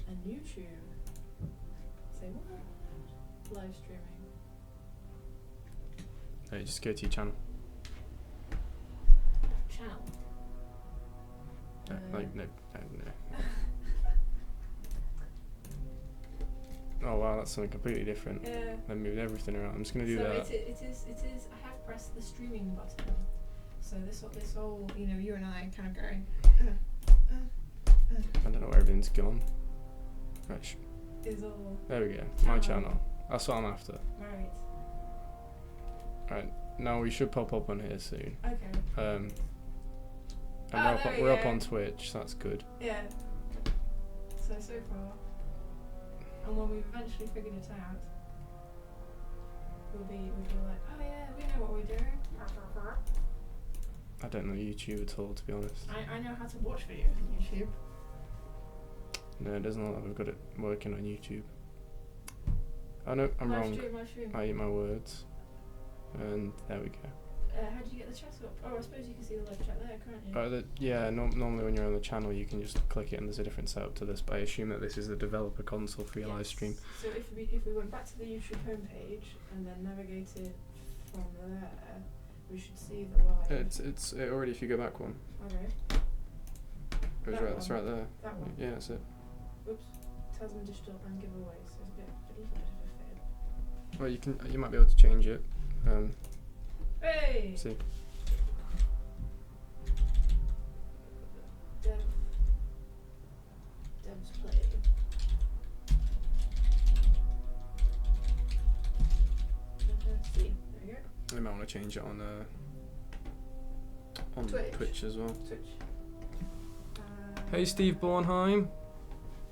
and YouTube. Say what? Live streaming. No, just go to your channel. Channel. No. Oh wow, that's something completely different. Yeah. I moved everything around. I'm just gonna do so that. it is. I have pressed the streaming button. So this whole, you know, you and I kind of going. I don't know where everything's gone. Right. Is all. There we go. My channel. That's what I'm after. Right. Right. Now we should pop up on here soon. Okay. And Oh, we're up on Twitch, so that's good. Yeah. So far. And when we've eventually figured it out, we'll be like, oh yeah, we know what we're doing. I don't know YouTube at all, to be honest. I know how to watch videos on YouTube. No, it doesn't look like we've got it working on YouTube. Oh no, I'm wrong. Live stream. I eat my words. And there we go. How do you get the chat up? Oh, I suppose you can see the live chat there, can't you? Normally when you're on the channel you can just click it and there's a different setup to this, but I assume that this is the developer console for your live stream. So if we went back to the YouTube homepage and then navigated from there, we should see the live. It's already, if you go back one. Okay. It's right there. That one. Yeah, that's it. Oops. Talisman digital and giveaway, so it's a little bit of a fail. Well, you might be able to change it. Hey! See. Devs play. See, there we go. I might want to change it on Twitch as well. Twitch. Hey Steve Bornheim.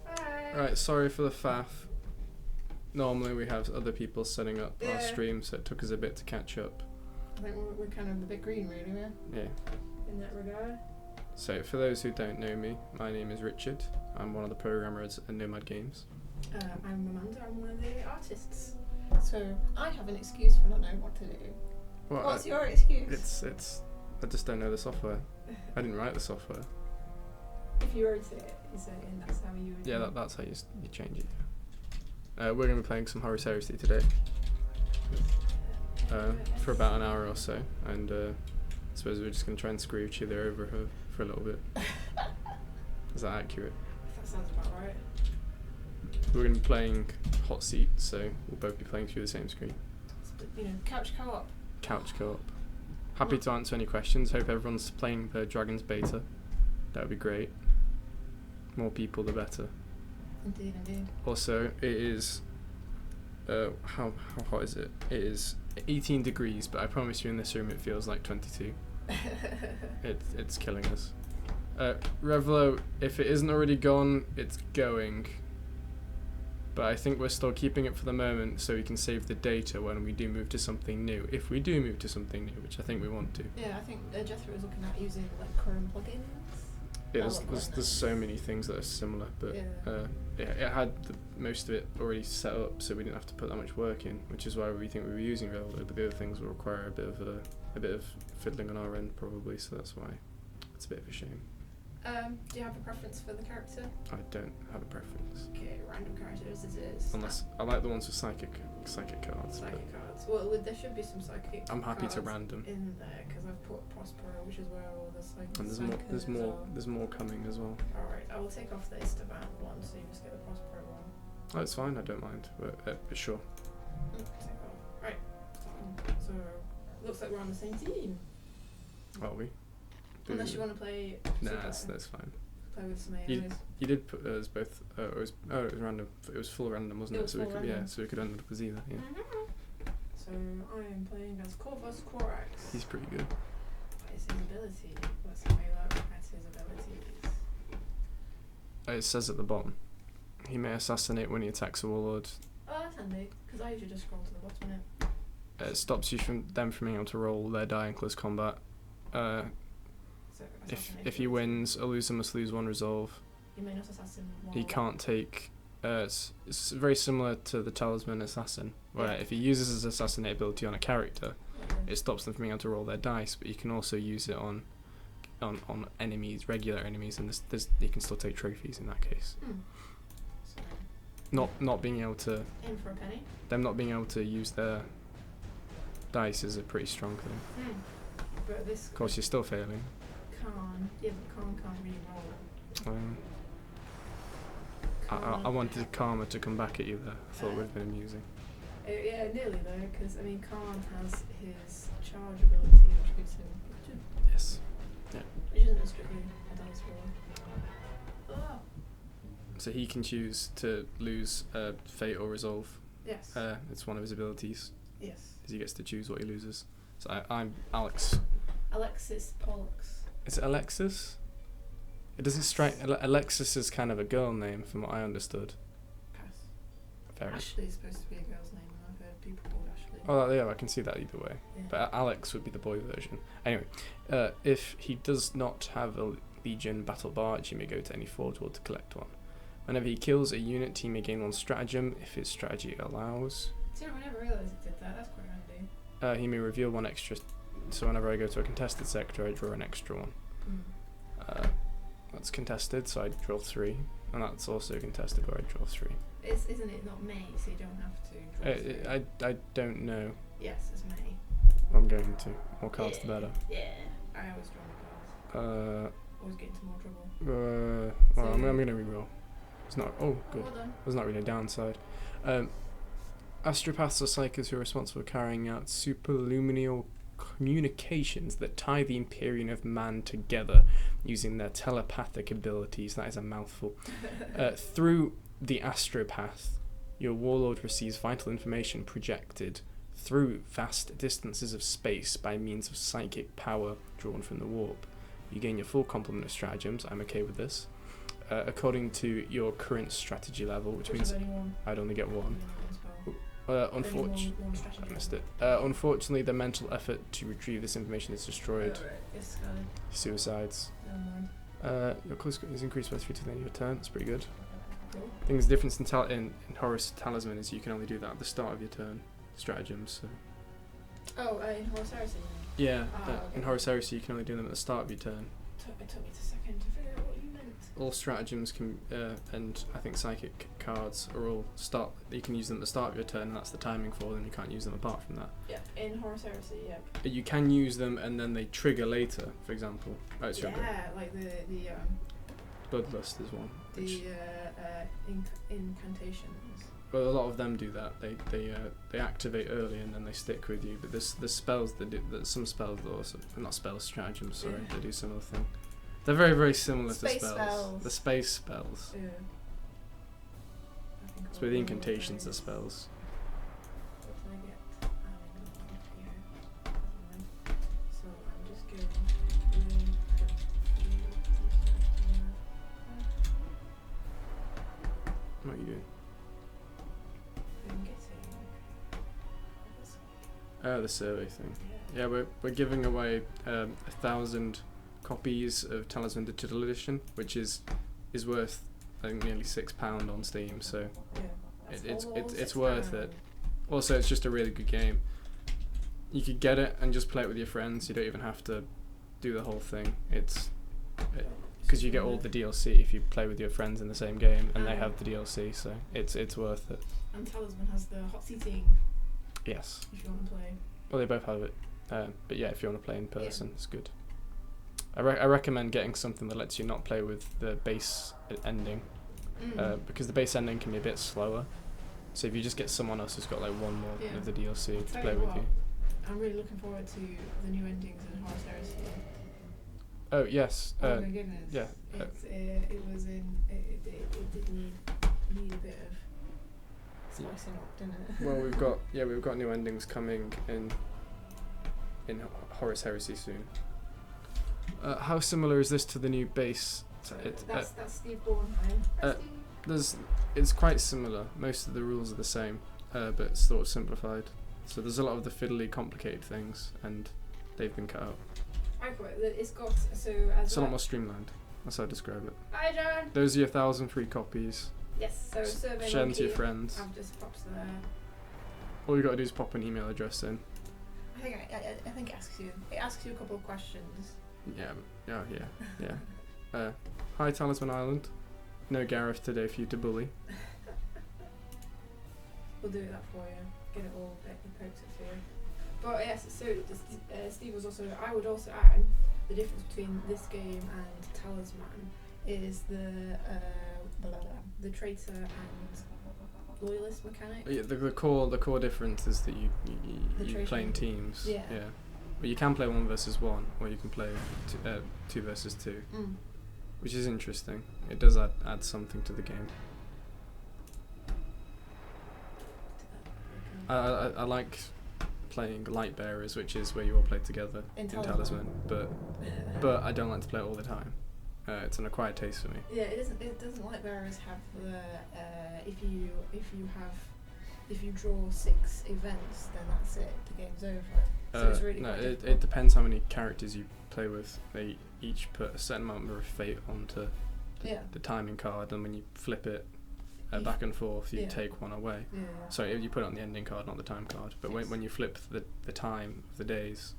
Hi. Right, sorry for the faff. Normally we have other people setting up our stream, so it took us a bit to catch up. I think we're kind of a bit green, really, yeah. In that regard. So for those who don't know me, my name is Richard. I'm one of the programmers at Nomad Games. I'm Amanda. I'm one of the artists. So I have an excuse for not knowing what to do. Well, What's your excuse? It's. I just don't know the software. I didn't write the software. If you wrote it, is it, and that's how you would. Yeah, that's how you change it. We're going to be playing some Horus Heresy today. For about an hour or so, and I suppose we're just going to try and screw each other over for a little bit. Is that accurate? That sounds about right. We're going to be playing Hot Seat, so we'll both be playing through the same screen. You know, couch co-op. Couch co-op. Happy to answer any questions. Hope everyone's playing the Dragon's Beta. That would be great. More people, the better. Indeed. Also, it is. How hot is it? It is 18 degrees, but I promise you in this room it feels like 22. It's killing us. Revlo, if it isn't already gone, it's going. But I think we're still keeping it for the moment so we can save the data when we do move to something new. If we do move to something new, which I think we want to. Yeah, I think Jethro was looking at using like Chrome plugins. Yeah, there's so many things that are similar, but it had most of it already set up, so we didn't have to put that much work in, which is why we think we were using Revlo. But the other things will require a bit of fiddling on our end probably, so that's why it's a bit of a shame. Do you have a preference for the character? I don't have a preference. Okay, random characters it is. Unless I like the ones with psychic cards. Psychic cards. Well, there should be some psychic. I'm happy cards to random in there because I've put Prospero, which is where all the psychic. And there's more coming as well. All right, I will take off the Esteban one, so you just get the Prospero one. Oh, it's fine. I don't mind, but sure. Take off. Right. So looks like we're on the same team. Are we? Unless you want to play. Nah, that's fine. Play with some AIs. You did put us both. It was random. It was full random, wasn't it? So we could end up as either. Yeah. Mm-hmm. So I am playing as Corvus Corax. He's pretty good. It's his ability. Let's have a look at his abilities. It says at the bottom, he may assassinate when he attacks a warlord. Oh, that's handy because I usually just scroll to the bottom of it. It stops you from being able to roll their die in close combat. If he wins, a loser must lose one resolve. You may not assassin one. He can't take. It's very similar to the Talisman Assassin, where if he uses his assassinate ability on a character, it stops them from being able to roll their dice. But you can also use it on enemies, regular enemies, and he can still take trophies in that case. So not being able to In for a penny. them not being able to use their dice is a pretty strong thing. But this Of course, you're still failing. Khan, yeah, but Khan can't really roll. I wanted Karma to come back at you there. I thought it would have been amusing. Yeah, nearly though, because I mean, Khan has his charge ability, which gives him Yes. which isn't strictly a dice roll. Oh. So he can choose to lose Fate or Resolve. Yes. It's one of his abilities. Yes. He gets to choose what he loses. So I'm Alex. Alexis Pollux. Is it Alexis? It doesn't strike. Alexis is kind of a girl name, from what I understood. Pass. Fair enough. Ashley is supposed to be a girl's name, and I've heard people called Ashley. Oh yeah, I can see that either way. Yeah. But Alex would be the boy version. Anyway, if he does not have a Legion Battle Barge, he may go to any forge world to collect one. Whenever he kills a unit, he may gain one stratagem if his strategy allows. See, I never realised it did that. That's quite handy. He may reveal one extra. So whenever I go to a contested sector, I draw an extra one. That's contested, so I draw 3, and that's also contested where I draw 3. Isn't it not May, so you don't have to draw 3? I don't know. Yes, it's May. I'm going to. More cards the better. Yeah. I always draw my cards. Always get into more trouble. Well, I'm going to reroll. It's not. Oh, good. Well done. There's not really a downside. Astropaths are psychers who are responsible for carrying out superluminal communications that tie the Imperium of Man together using their telepathic abilities. That is a mouthful. Through the astropath, your warlord receives vital information projected through vast distances of space by means of psychic power drawn from the warp. You gain your full complement of stratagems. I'm okay with this. According to your current strategy level, which means I'd only get one. Unfortunately, I missed it. Unfortunately, the mental effort to retrieve this information is destroyed. Suicides. Your close is increased by 3 to the end of your turn. That's pretty good. Cool. I think the difference in Horus Talisman is you can only do that at the start of your turn. Stratagems. So. In Horus Heresy? Yeah, Okay. in Horus Heresy you can only do them at the start of your turn. It took me a second to figure out what you meant. All stratagems can, and I think psychic cards are all start. You can use them at the start of your turn, and that's the timing for them. You can't use them apart from that. Yeah, in Horus Heresy, yeah. But you can use them, and then they trigger later. For example, Yeah, like the Bloodlust is one. incantations. Well, a lot of them do that. They activate early and then they stick with you. But there's spells that do that. Some spells that also not spells, stratagems. Sorry, they do similar thing. They're very, very similar Space to spells. The space spells. Yeah. It's with the incantations, the spells. What did I get? Here. So I'm just going. What are you doing? The survey thing. Yeah, we're giving away 1,000 copies of Talisman Digital Edition, which is worth I think nearly £6 on Steam. So it's worth it. Also, it's just a really good game. You could get it and just play it with your friends. You don't even have to do the whole thing. Because you get all the DLC if you play with your friends in the same game, and they have the DLC, so it's worth it. And Talisman has the hot seating. Yes. If you want to play. Well, they both have it. But yeah, if you want to play in person, it's good. I recommend getting something that lets you not play with the base ending, because the base ending can be a bit slower. So if you just get someone else who's got like one more of the DLC to play with you. I'm really looking forward to the new endings in Horus Heresy. Oh yes. Oh my goodness. Yeah. It did need a bit of spicing up, didn't it? Well, we've got new endings coming in Horus Heresy soon. How similar is this to the new base? That's Steve Bornheim. It's quite similar. Most of the rules are the same, but it's sort of simplified. So there's a lot of the fiddly, complicated things, and they've been cut out. It's got it's a lot more streamlined. That's how I describe it. Hi, John. Those are your 1,000 free copies. Yes. So survey. Share them to your friends. I've just popped there. All you got to do is pop an email address in. I think it asks you a couple of questions. Yeah. Hi, Talisman Island. No Gareth today for you to bully. We'll do that for you. Get it all poked it for you. But yes, so Steve was also. I would also add the difference between this game and Talisman is the traitor and loyalist mechanic. Yeah, the core difference is that you play in teams. Yeah. But you can play 1 versus 1, or you can play 2 versus 2, which is interesting. It does add something to the game. I like playing Light Bearers, which is where you all play together in Talisman, but I don't like to play it all the time. It's an acquired taste for me. Yeah, it doesn't Light Bearers have the if you draw 6 events, then that's it. The game's over. So it's really no, quite it depends how many characters you play with. They each put a certain amount of fate onto the timing card, and when you flip it back and forth, you take one away. Yeah. So you put it on the ending card, not the time card. But when you flip the time of the days,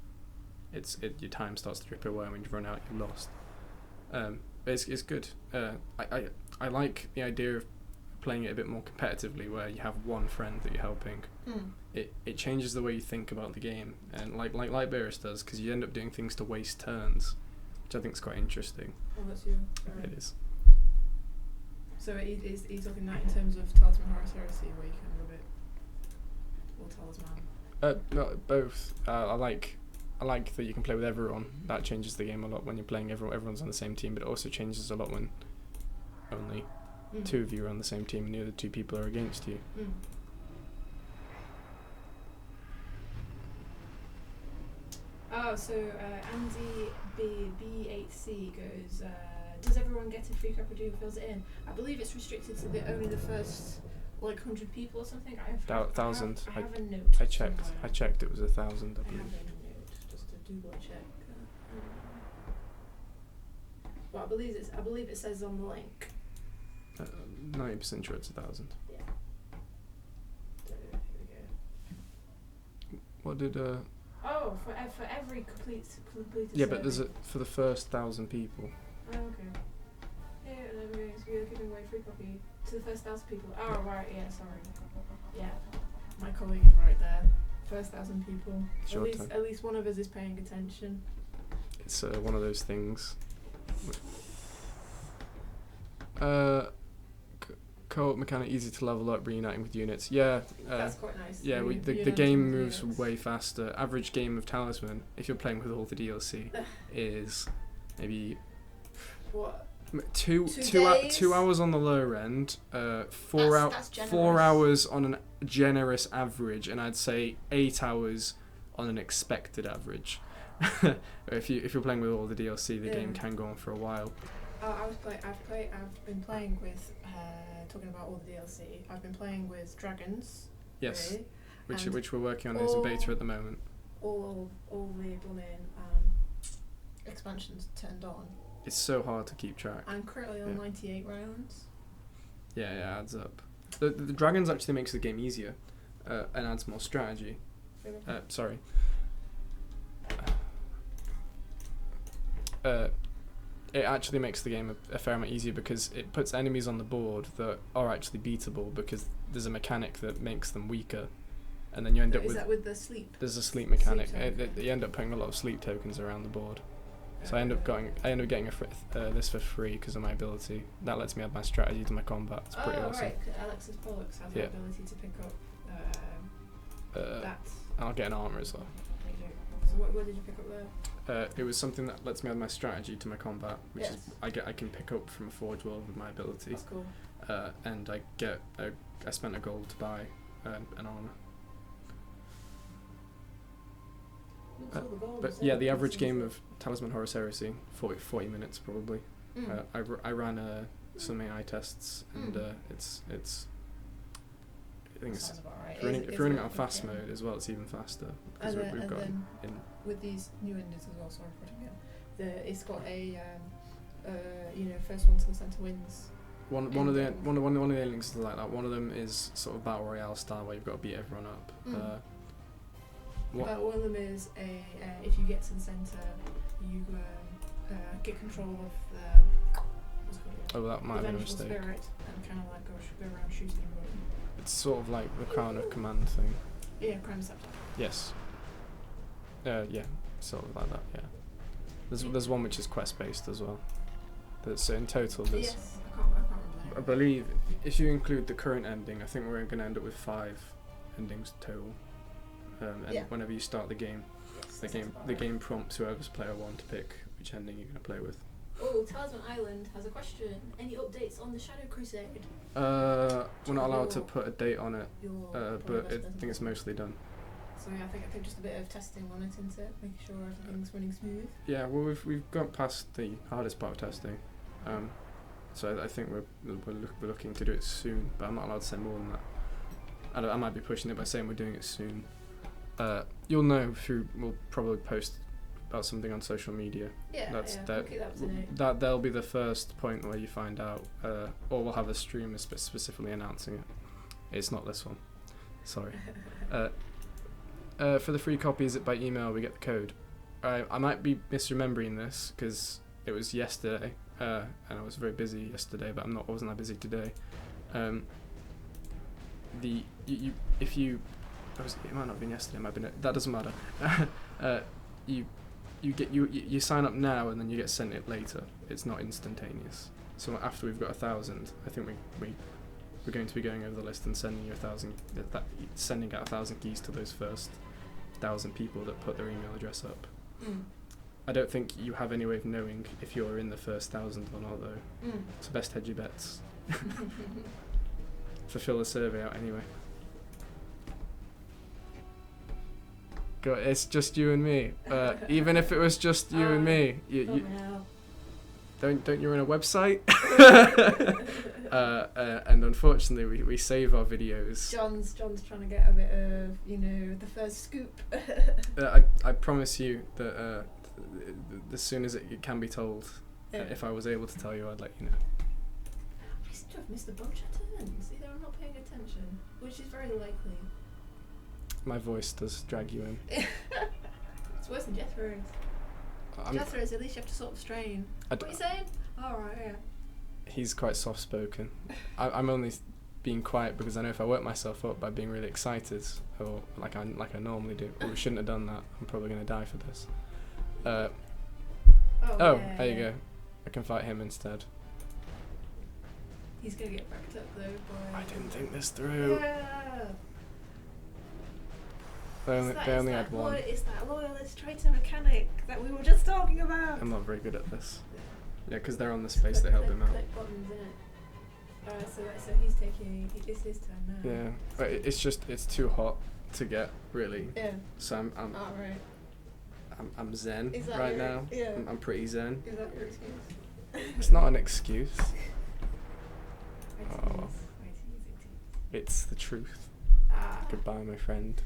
your time starts to drip away, and when you run out, you're lost. It's good. I like the idea of playing it a bit more competitively, where you have one friend that you're helping. It changes the way you think about the game, and like Light Bearers does, because you end up doing things to waste turns, which I think is quite interesting. Oh, that's you. It is. So he's talking that in terms of Talisman Horus Heresy, where you can rub it, or Talisman. No, both. I like that you can play with everyone. That changes the game a lot when you're playing everyone's on the same team, but it also changes a lot when only 2 of you are on the same team and the other 2 people are against you. Oh, so Andy B8C goes, does everyone get a free copy of Doom fills it in? I believe it's restricted to only the first 100 people or something. I have 1,000. I have a note. I checked. It was 1,000. I I believe. have a note just to double check. Well, I believe it says on the link. 90% sure it's 1,000. Yeah. So here we go. What did Oh, for every completed. Yeah, but there's for the first 1,000 people. Oh, okay. Yeah, there we go. So we're giving away free copy to the first 1,000 people. Oh, right. Yeah, sorry. Yeah, my colleague is right there. First 1,000 people. At least one of us is paying attention. It's one of those things. Co-op mechanic, easy to level up, reuniting with units. Yeah. That's quite nice. Yeah, the game moves way faster. Average game of Talisman, if you're playing with all the DLC, is maybe what? 2 hours on the lower end. 4 hours on a generous average, and I'd say 8 hours on an expected average. if you're playing with all the DLC, the game can go on for a while. I've been playing with talking about all the DLC. I've been playing with Dragons. Yes, really, which we're working on as a beta at the moment. All the blooming expansions turned on. It's so hard to keep track. I'm currently on 98 rounds. Yeah, it adds up. The Dragons actually makes the game easier and adds more strategy. Really? Sorry. It actually makes the game a fair amount easier because it puts enemies on the board that are actually beatable because there's a mechanic that makes them weaker, and then you end up with. Is that with the sleep? There's a sleep mechanic. You end up putting a lot of sleep tokens around the board. So I end up getting this for free because of my ability. That lets me add my strategy to my combat. It's pretty awesome. Right. Alexis Pollux has the ability to pick up that. And I'll get an armor as well. So what did you pick up there? It was something that lets me add my strategy to my combat, which is I can pick up from a Forge World with my ability. That's cool. And I spent a gold to buy an armor. The average game of Talisman Horus Heresy, 40 minutes probably. I ran some AI tests, and it's. I think it's right. if you're running it on fast mode as well, it's even faster because we've got in with these new endings as well. Sorry for putting it. It's got a first one to the centre wins. One of the endings is like that. One of them is sort of battle royale style where you've got to beat everyone up. One of them is if you get to the centre, you get control of the. Oh, that might have been a vengeful mistake. spirit and kind of like go around shooting everyone. It's sort of like the Crown of Command thing. Yeah, Crime Scepter. Yes. Yeah, sort of like that. Yeah. There's one which is quest based as well. So in total, there's. Yes, I can't remember. I believe if you include the current ending, I think we're going to end up with 5 endings total. And whenever you start the game, the game prompts whoever's player 1 to pick which ending you're going to play with. Oh, Talisman Island has a question. Any updates on the Shadow Crusade? We're not allowed to put a date on it, but I think it's mostly done. So yeah, I think just a bit of testing on it, isn't it? Making sure everything's running smooth. Yeah, well we've got past the hardest part of testing, so I think we're looking to do it soon, but I'm not allowed to say more than that. I might be pushing it by saying we're doing it soon. You'll know we'll probably post about something on social media. Yeah, we'll keep that up to date. That'll be the first point where you find out, or we'll have a stream specifically announcing it. It's not this one. Sorry. For the free copies by email, we get the code. I might be misremembering this because it was yesterday, and I was very busy yesterday, but I wasn't that busy today. It might not have been yesterday. It might have been. That doesn't matter. You sign up now and then you get sent it later. It's not instantaneous. So after we've got 1,000, I think we're going to be going over the list and sending you 1,000. Sending out 1,000 keys to those first 1,000 people that put their email address up. I don't think you have any way of knowing if you're in the first 1,000 or not, though. So best hedge your bets. Fulfill the survey out anyway. It's just you and me. Even if it was just you and me, don't you run a website? And unfortunately, we save our videos. John's trying to get a bit of the first scoop. I promise you that as soon as it can be told, if I was able to tell you, I'd let you know. I seem to have missed a bunch of turns. Either I'm not paying attention, which is very likely. My voice does drag you in. It's worse than Jethro's. Jethro's, at least you have to sort of strain. What are you saying? Alright, yeah. He's quite soft spoken. I'm only being quiet because I know if I work myself up by being really excited, or like I normally do, we shouldn't have done that. I'm probably going to die for this. There you go. I can fight him instead. He's going to get backed up though. Boy. I didn't think this through. Yeah. They only had one. It's that loyalist traitor mechanic that we were just talking about. I'm not very good at this. Yeah, because they're on the space, they help him out. Click buttons, innit? So he's taking. It's his turn now. Yeah, but it's too hot to get really. Yeah. So I'm zen right now. Yeah. I'm pretty zen. Is that your excuse? It's not an excuse. I tease. It's the truth. Goodbye, my friend.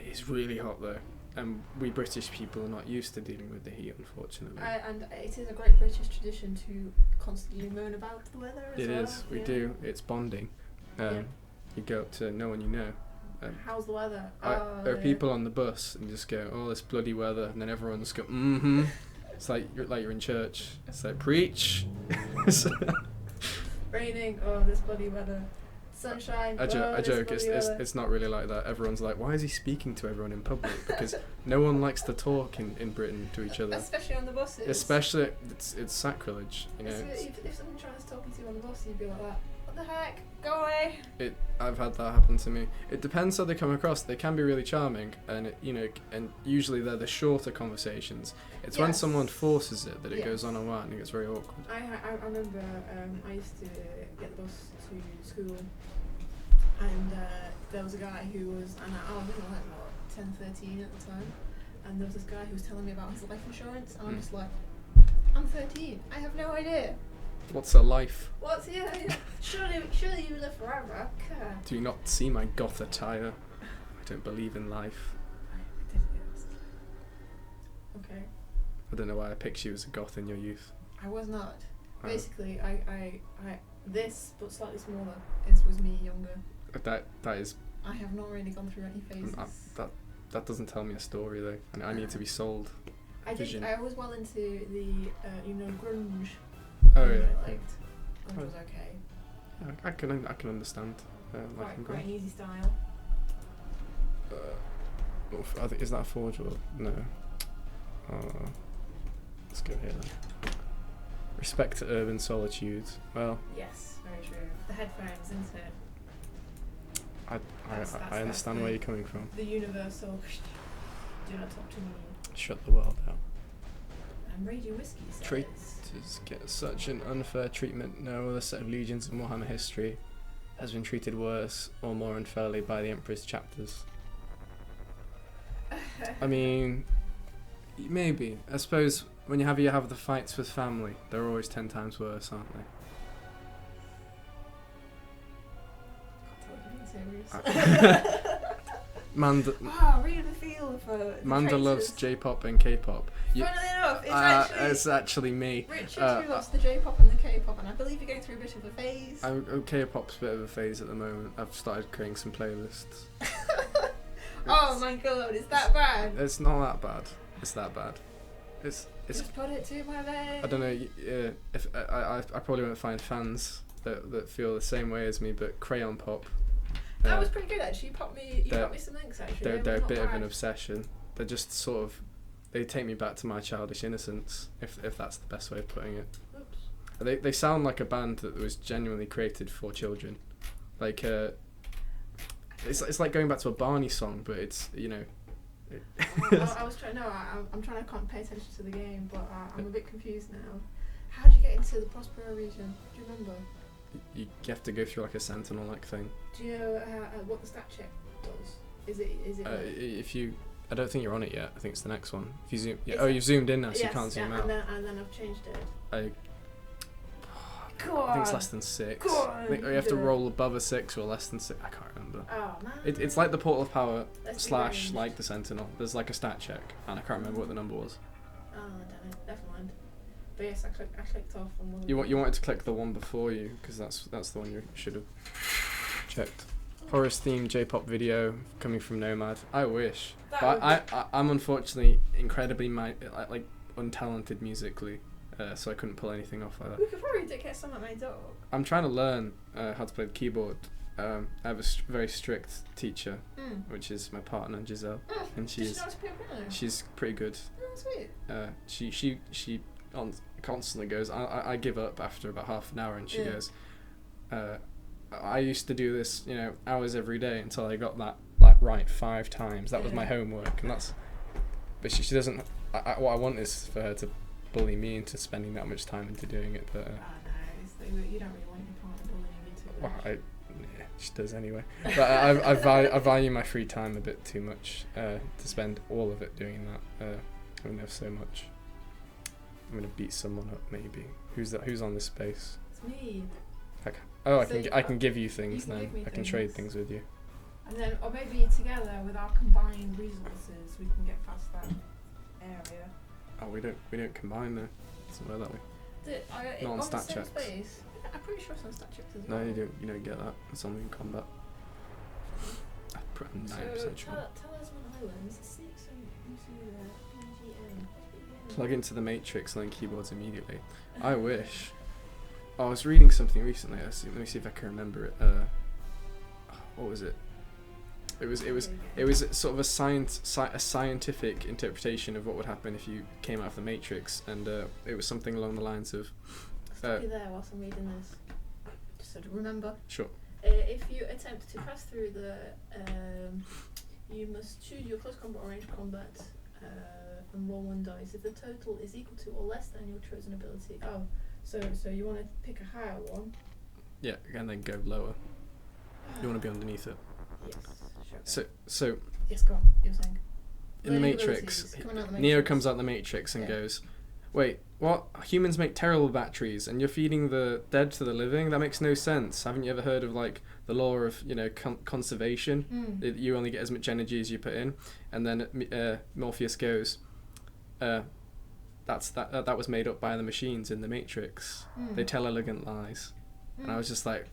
It's really hot though, and we British people are not used to dealing with the heat, unfortunately. And it is a great British tradition to constantly moan about the weather as well. It is, we do. It's bonding. You go up to no one you know. How's the weather? There are people on the bus and just go, "Oh, this bloody weather," and then everyone just go, "Mm-hmm." It's like you're in church. It's like preach. Raining. Oh, this bloody weather. Sunshine. I joke. It's not really like that. Everyone's like, why is he speaking to everyone in public? Because no one likes to talk in Britain to each other. Especially on the buses. Especially, it's sacrilege. If someone tries talking to you on the bus, you'd be like that. What the heck? Go away. I've had that happen to me. It depends how they come across. They can be really charming, and and usually they're the shorter conversations. It's when someone forces it that it goes on and on, and it gets very awkward. I remember I used to get the bus to school, and there was a guy who was, and I was like 10, 13 at the time, and there was this guy who was telling me about his life insurance, and I'm just like, I'm 13. I have no idea. What's a life? Surely you live forever. Do you not see my goth attire? I don't believe in life. Okay. I don't know why I picked you as a goth in your youth. I was not. Oh. Basically, I this, but slightly smaller, was me younger. That is. I have not really gone through any phases. That doesn't tell me a story though. I need to be sold. vision. I was well into the grunge. Oh thing yeah. I liked. Grunge was okay. I can understand. Liking Quite an grunge. easy style. I think, is that a Forge or no? Let's go here then. Respect to urban solitude. Well, Yes, very true. The headphones, isn't it? I understand where you're coming from. The universal. Do not talk to me. Shut the world out. And Radio Whiskey says. Traitors get such an unfair treatment. No other set of legions in Warhammer history has been treated worse or more unfairly by the Emperor's chapters. I mean, maybe. I suppose when you have the fights with family, they're always 10 times worse, aren't they? Manda really the feel for the Manda traitors. loves J-pop and K-pop. Funnily enough, It's actually me. Richard who loves the J-pop and the K-pop, and I believe you're going through a bit of a phase. K-pop's a bit of a phase at the moment. I've started creating some playlists. Oh my god, is that bad? It's not that bad. It's that bad. It's. Just put it to my veins. I don't know. If I probably won't find fans that feel the same way as me, but Crayon Pop. That was pretty good actually. You got me some links actually. They're a bit of an obsession. They're just sort of. They take me back to my childish innocence, if that's the best way of putting it. Oops. They sound like a band that was genuinely created for children, like it's like going back to a Barney song, but it's I was trying. No, I'm trying to pay attention to the game, but I'm a bit confused now. How did you get into the Prospero region? Do you remember? You have to go through like a sentinel-like thing. Do you know what the stat check does? Is it? If you, I don't think you're on it yet. I think it's the next one. If you zoom, you've zoomed in now, so yes, you can't zoom out. And then I've changed it. I think it's less than 6. I think you have to roll above a 6 or less than 6. I can't remember. Oh man. It's like the Portal of Power / Let's be ranged. like the Sentinel. There's like a stat check, and I can't remember what the number was. Oh damn it. Never mind. But yes, I clicked off on one. You wanted to click the one before you, because that's the one you should have checked. Horus themed J-pop video coming from Nomad. I wish, but I'm unfortunately incredibly untalented musically, so I couldn't pull anything off like that. We could probably get something made up. I'm trying to learn how to play the keyboard. I have a very strict teacher, which is my partner Giselle, and she's pretty good. Oh, sweet. She constantly goes. I give up after about half an hour, and she goes. I used to do this, hours every day until I got that right 5 times. That was my homework, and that's. But she doesn't. What I want is for her to bully me into spending that much time into doing it. But. No, you don't really want your partner bullying you too much. Well, she does anyway. But I value my free time a bit too much to spend all of it doing that. I don't have so much. I'm gonna beat someone up maybe. Who's on this space? It's me. I can give you things you can then. give me I can trade things with you. And then, or maybe together with our combined resources, we can get past that area. Oh, we don't combine though. Doesn't work that way. Not on stat checks. Space? I'm pretty sure it's on stat checks as well. No, you don't get that. It's only in combat. I'm 90% sure. Talisman Islands, 6 BGM. Plug into the Matrix and then keyboards immediately. I wish. I was reading something recently. Let me see if I can remember it. What was it? It was sort of a scientific interpretation of what would happen if you came out of the Matrix, and it was something along the lines of. Stop you there whilst I'm reading this. Just so to remember. Sure. If you attempt to pass through the, you must choose your close combat or range combat, and roll 1 dice. If the total is equal to or less than your chosen ability. Oh, so you want to pick a higher one. Yeah, and then go lower. You want to be underneath it. Yes. Sure. So. Yes, go on. You were saying. In the Matrix, Neo comes out the Matrix and goes, "Wait, what? Humans make terrible batteries, and you're feeding the dead to the living? That makes no sense. Haven't you ever heard of like the law of conservation? You only get as much energy as you put in." And then Morpheus goes, "That was made up by the machines in the Matrix. They tell elegant lies." And I was just like.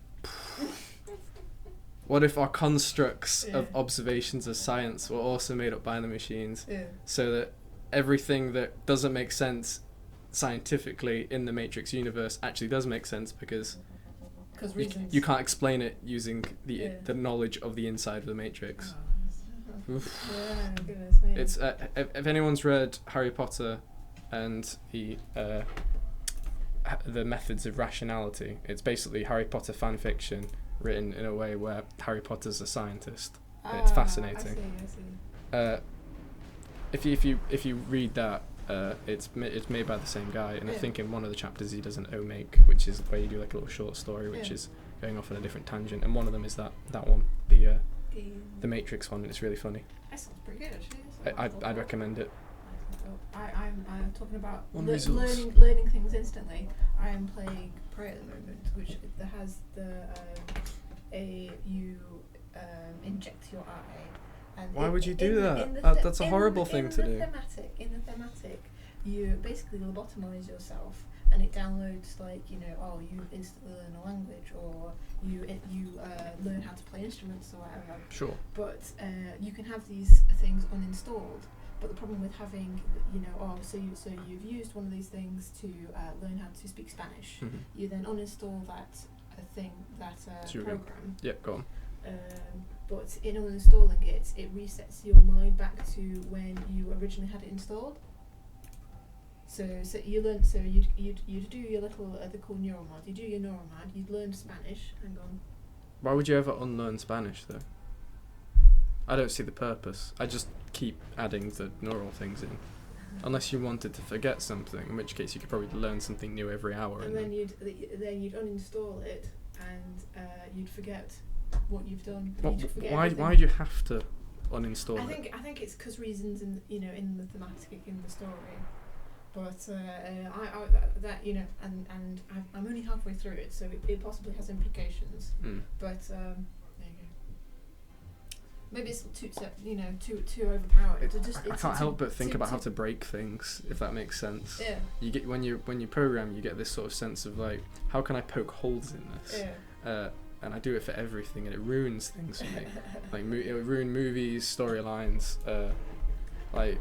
What if our constructs of observations of science were also made up by the machines, so that everything that doesn't make sense scientifically in the Matrix universe actually does make sense because you can't explain it using the knowledge of the inside of the Matrix. Yeah, goodness me. It's if anyone's read Harry Potter and the methods of rationality, it's basically Harry Potter fan fiction written in a way where Harry Potter's a scientist. It's fascinating. I see. If you read that, it's made by the same guy, and I think in one of the chapters he does an omake, which is where you do like a little short story, which is going off on a different tangent, and one of them is that one, the Matrix one, and it's really funny. That sounds pretty good, actually. I'd recommend it. I'm talking about resource. learning things instantly. I am playing Prey at the moment, which has you inject your eye. And why would you do that? That's a horrible thing to do. In the thematic, you basically lobotomize yourself, and it downloads you instantly learn a language, or you learn how to play instruments or whatever. Sure. But you can have these things uninstalled. But the problem with having, so you've used one of these things to learn how to speak Spanish. Mm-hmm. You then uninstall that program. Yeah, go on. But in uninstalling it, it resets your mind back to when you originally had it installed. So you learn. So you'd do your little they're called Nomad. You do your Nomad. You'd learn Spanish. Hang on. Why would you ever unlearn Spanish though? I don't see the purpose. I just keep adding the neural things in. Unless you wanted to forget something, in which case you could probably learn something new every hour. And then you'd uninstall it, and you'd forget what you've done. Why do you have to uninstall it? I think it's because reasons in the thematic in the story. But I'm only halfway through it, so it possibly has implications. But there you go. Maybe it's too overpowered. I can't help but think about how to break things, if that makes sense. Yeah. You get when you program, you get this sort of sense of like, how can I poke holes in this? Yeah. And I do it for everything, and it ruins things for me. Like it would ruin movies, storylines. What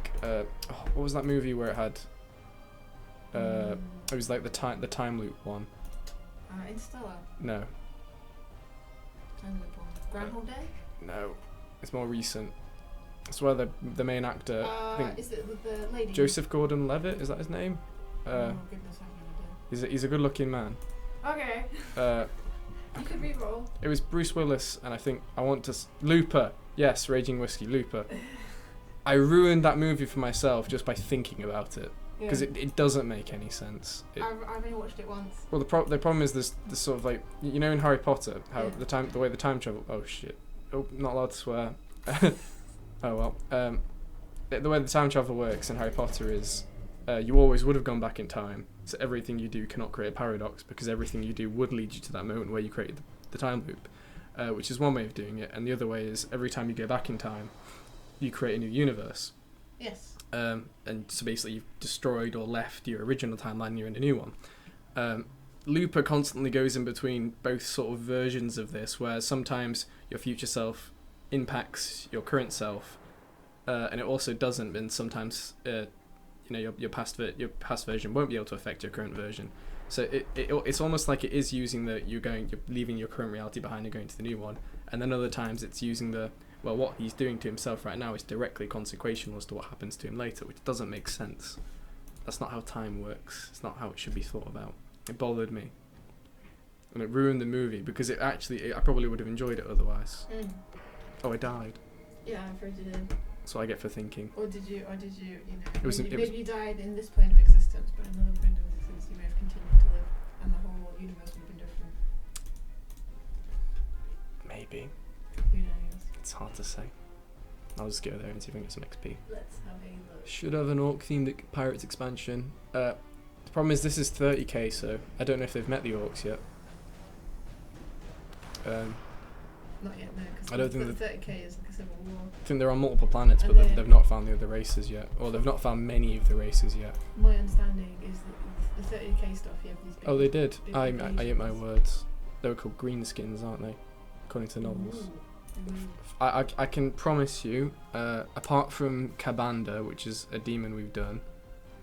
was that movie where it had? It was like the time loop one. Interstellar. No. Time loop one. Groundhog Day. No, it's more recent. It's where the main actor. I think is it the lady? Joseph Gordon-Levitt, is that his name? Oh goodness, I have no idea. He's a good-looking man. Okay. You could re-roll. It was Bruce Willis, and I think Looper. Yes, Raging Whiskey, Looper. I ruined that movie for myself just by thinking about it. Because it doesn't make any sense. I've only watched it once. Well, the problem is this sort of like, in Harry Potter, how the way the time travel. Oh shit! Oh, not allowed to swear. Oh well. The way the time travel works in Harry Potter is, you always would have gone back in time. So everything you do cannot create a paradox, because everything you do would lead you to that moment where you created the time loop, which is one way of doing it. And the other way is every time you go back in time, you create a new universe. Yes. And so basically you've destroyed or left your original timeline and you're in a new one. Looper constantly goes in between both sort of versions of this, where sometimes your future self impacts your current self, and it also doesn't, and sometimes your past version won't be able to affect your current version. So it's almost like it is using you're leaving your current reality behind and going to the new one, and then other times it's using what he's doing to himself right now is directly consequential as to what happens to him later, which doesn't make sense. That's not how time works. It's not how it should be thought about. It bothered me. And it ruined the movie, because I probably would have enjoyed it otherwise. Oh, I died. Yeah, I'm afraid you did. That's what I get for thinking. Or did you maybe you died in this plane of existence, but in another plane of existence you may have continued to live, and the whole universe would have been different. Maybe. Who knows? It's hard to say. I'll just go there and see if I can get some XP. Let's have a look. Should have an Orc themed Pirates expansion. The problem is this is 30k, so I don't know if they've met the Orcs yet. Not yet, no, because I don't think 30k is like a civil war. I think they're on multiple planets, but they've not found the other races yet, or they've not found many of the races yet. My understanding is that the 30k stuff, you have these big... Oh, they did. I ate my words. They were called greenskins, aren't they? According to the novels. Ooh. I can promise you, apart from Kabanda, which is a demon we've done,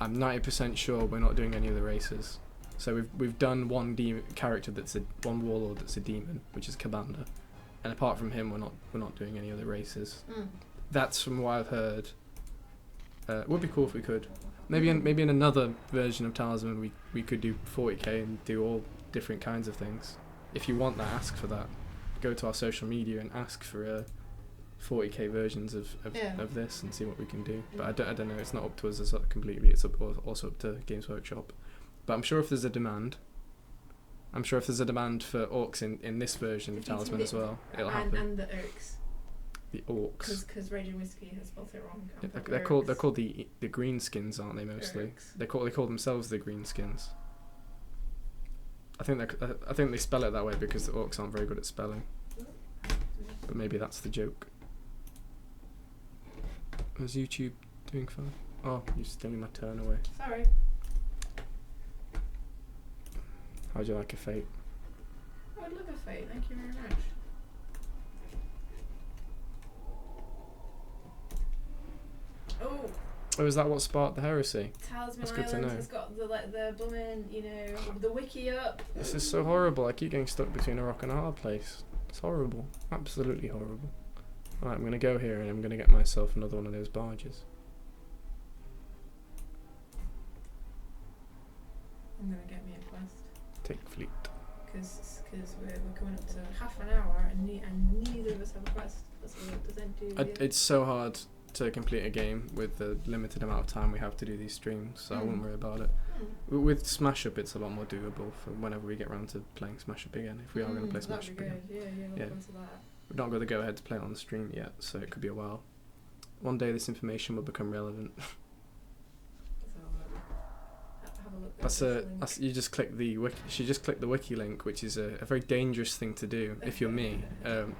I'm 90% sure we're not doing any of the races. So we've done one character one warlord that's a demon, which is Kabanda, and apart from him, we're not doing any other races. That's from what I've heard. It would be cool if we could. Maybe in another version of Talisman, we could do 40k and do all different kinds of things. If you want that, ask for that. Go to our social media and ask for 40k versions of this and see what we can do. But I don't know. It's not up to us completely. It's also up to Games Workshop. But I'm sure if there's a demand, for orcs in this version of Talisman as well, it'll happen. And the orcs. The orcs. Because Raging Whiskey has spelled it wrong. They're called the greenskins, aren't they? Mostly. Orcs. They call themselves the greenskins. I think they spell it that way because the orcs aren't very good at spelling. But maybe that's the joke. Is YouTube doing fine? Oh, you're stealing my turn away. Sorry. How'd you like a fate? I would love a fate, thank you very much. Oh, is that what sparked the heresy? Talisman That's good to Island know. has got the blooming, the wiki up. This is so horrible. I keep getting stuck between a rock and a hard place. It's horrible. Absolutely horrible. Alright, I'm going to go here and I'm going to get myself another one of those barges. I'm going to get me a quest. Take fleet. Because we're coming up to half an hour and neither of us have a quest. That's what it doesn't do. It's so hard to complete a game with the limited amount of time we have to do these streams, so I wouldn't worry about it. With Smash Up, it's a lot more doable for whenever we get around to playing Smash Up again, if we are going to play Smash Up again. Yeah. To that. We've not got the go-ahead to play it on the stream yet, so it could be a while. One day this information will become relevant. Have a look. That's you just click the wiki. She just clicked the wiki link, which is a very dangerous thing to do if you're me,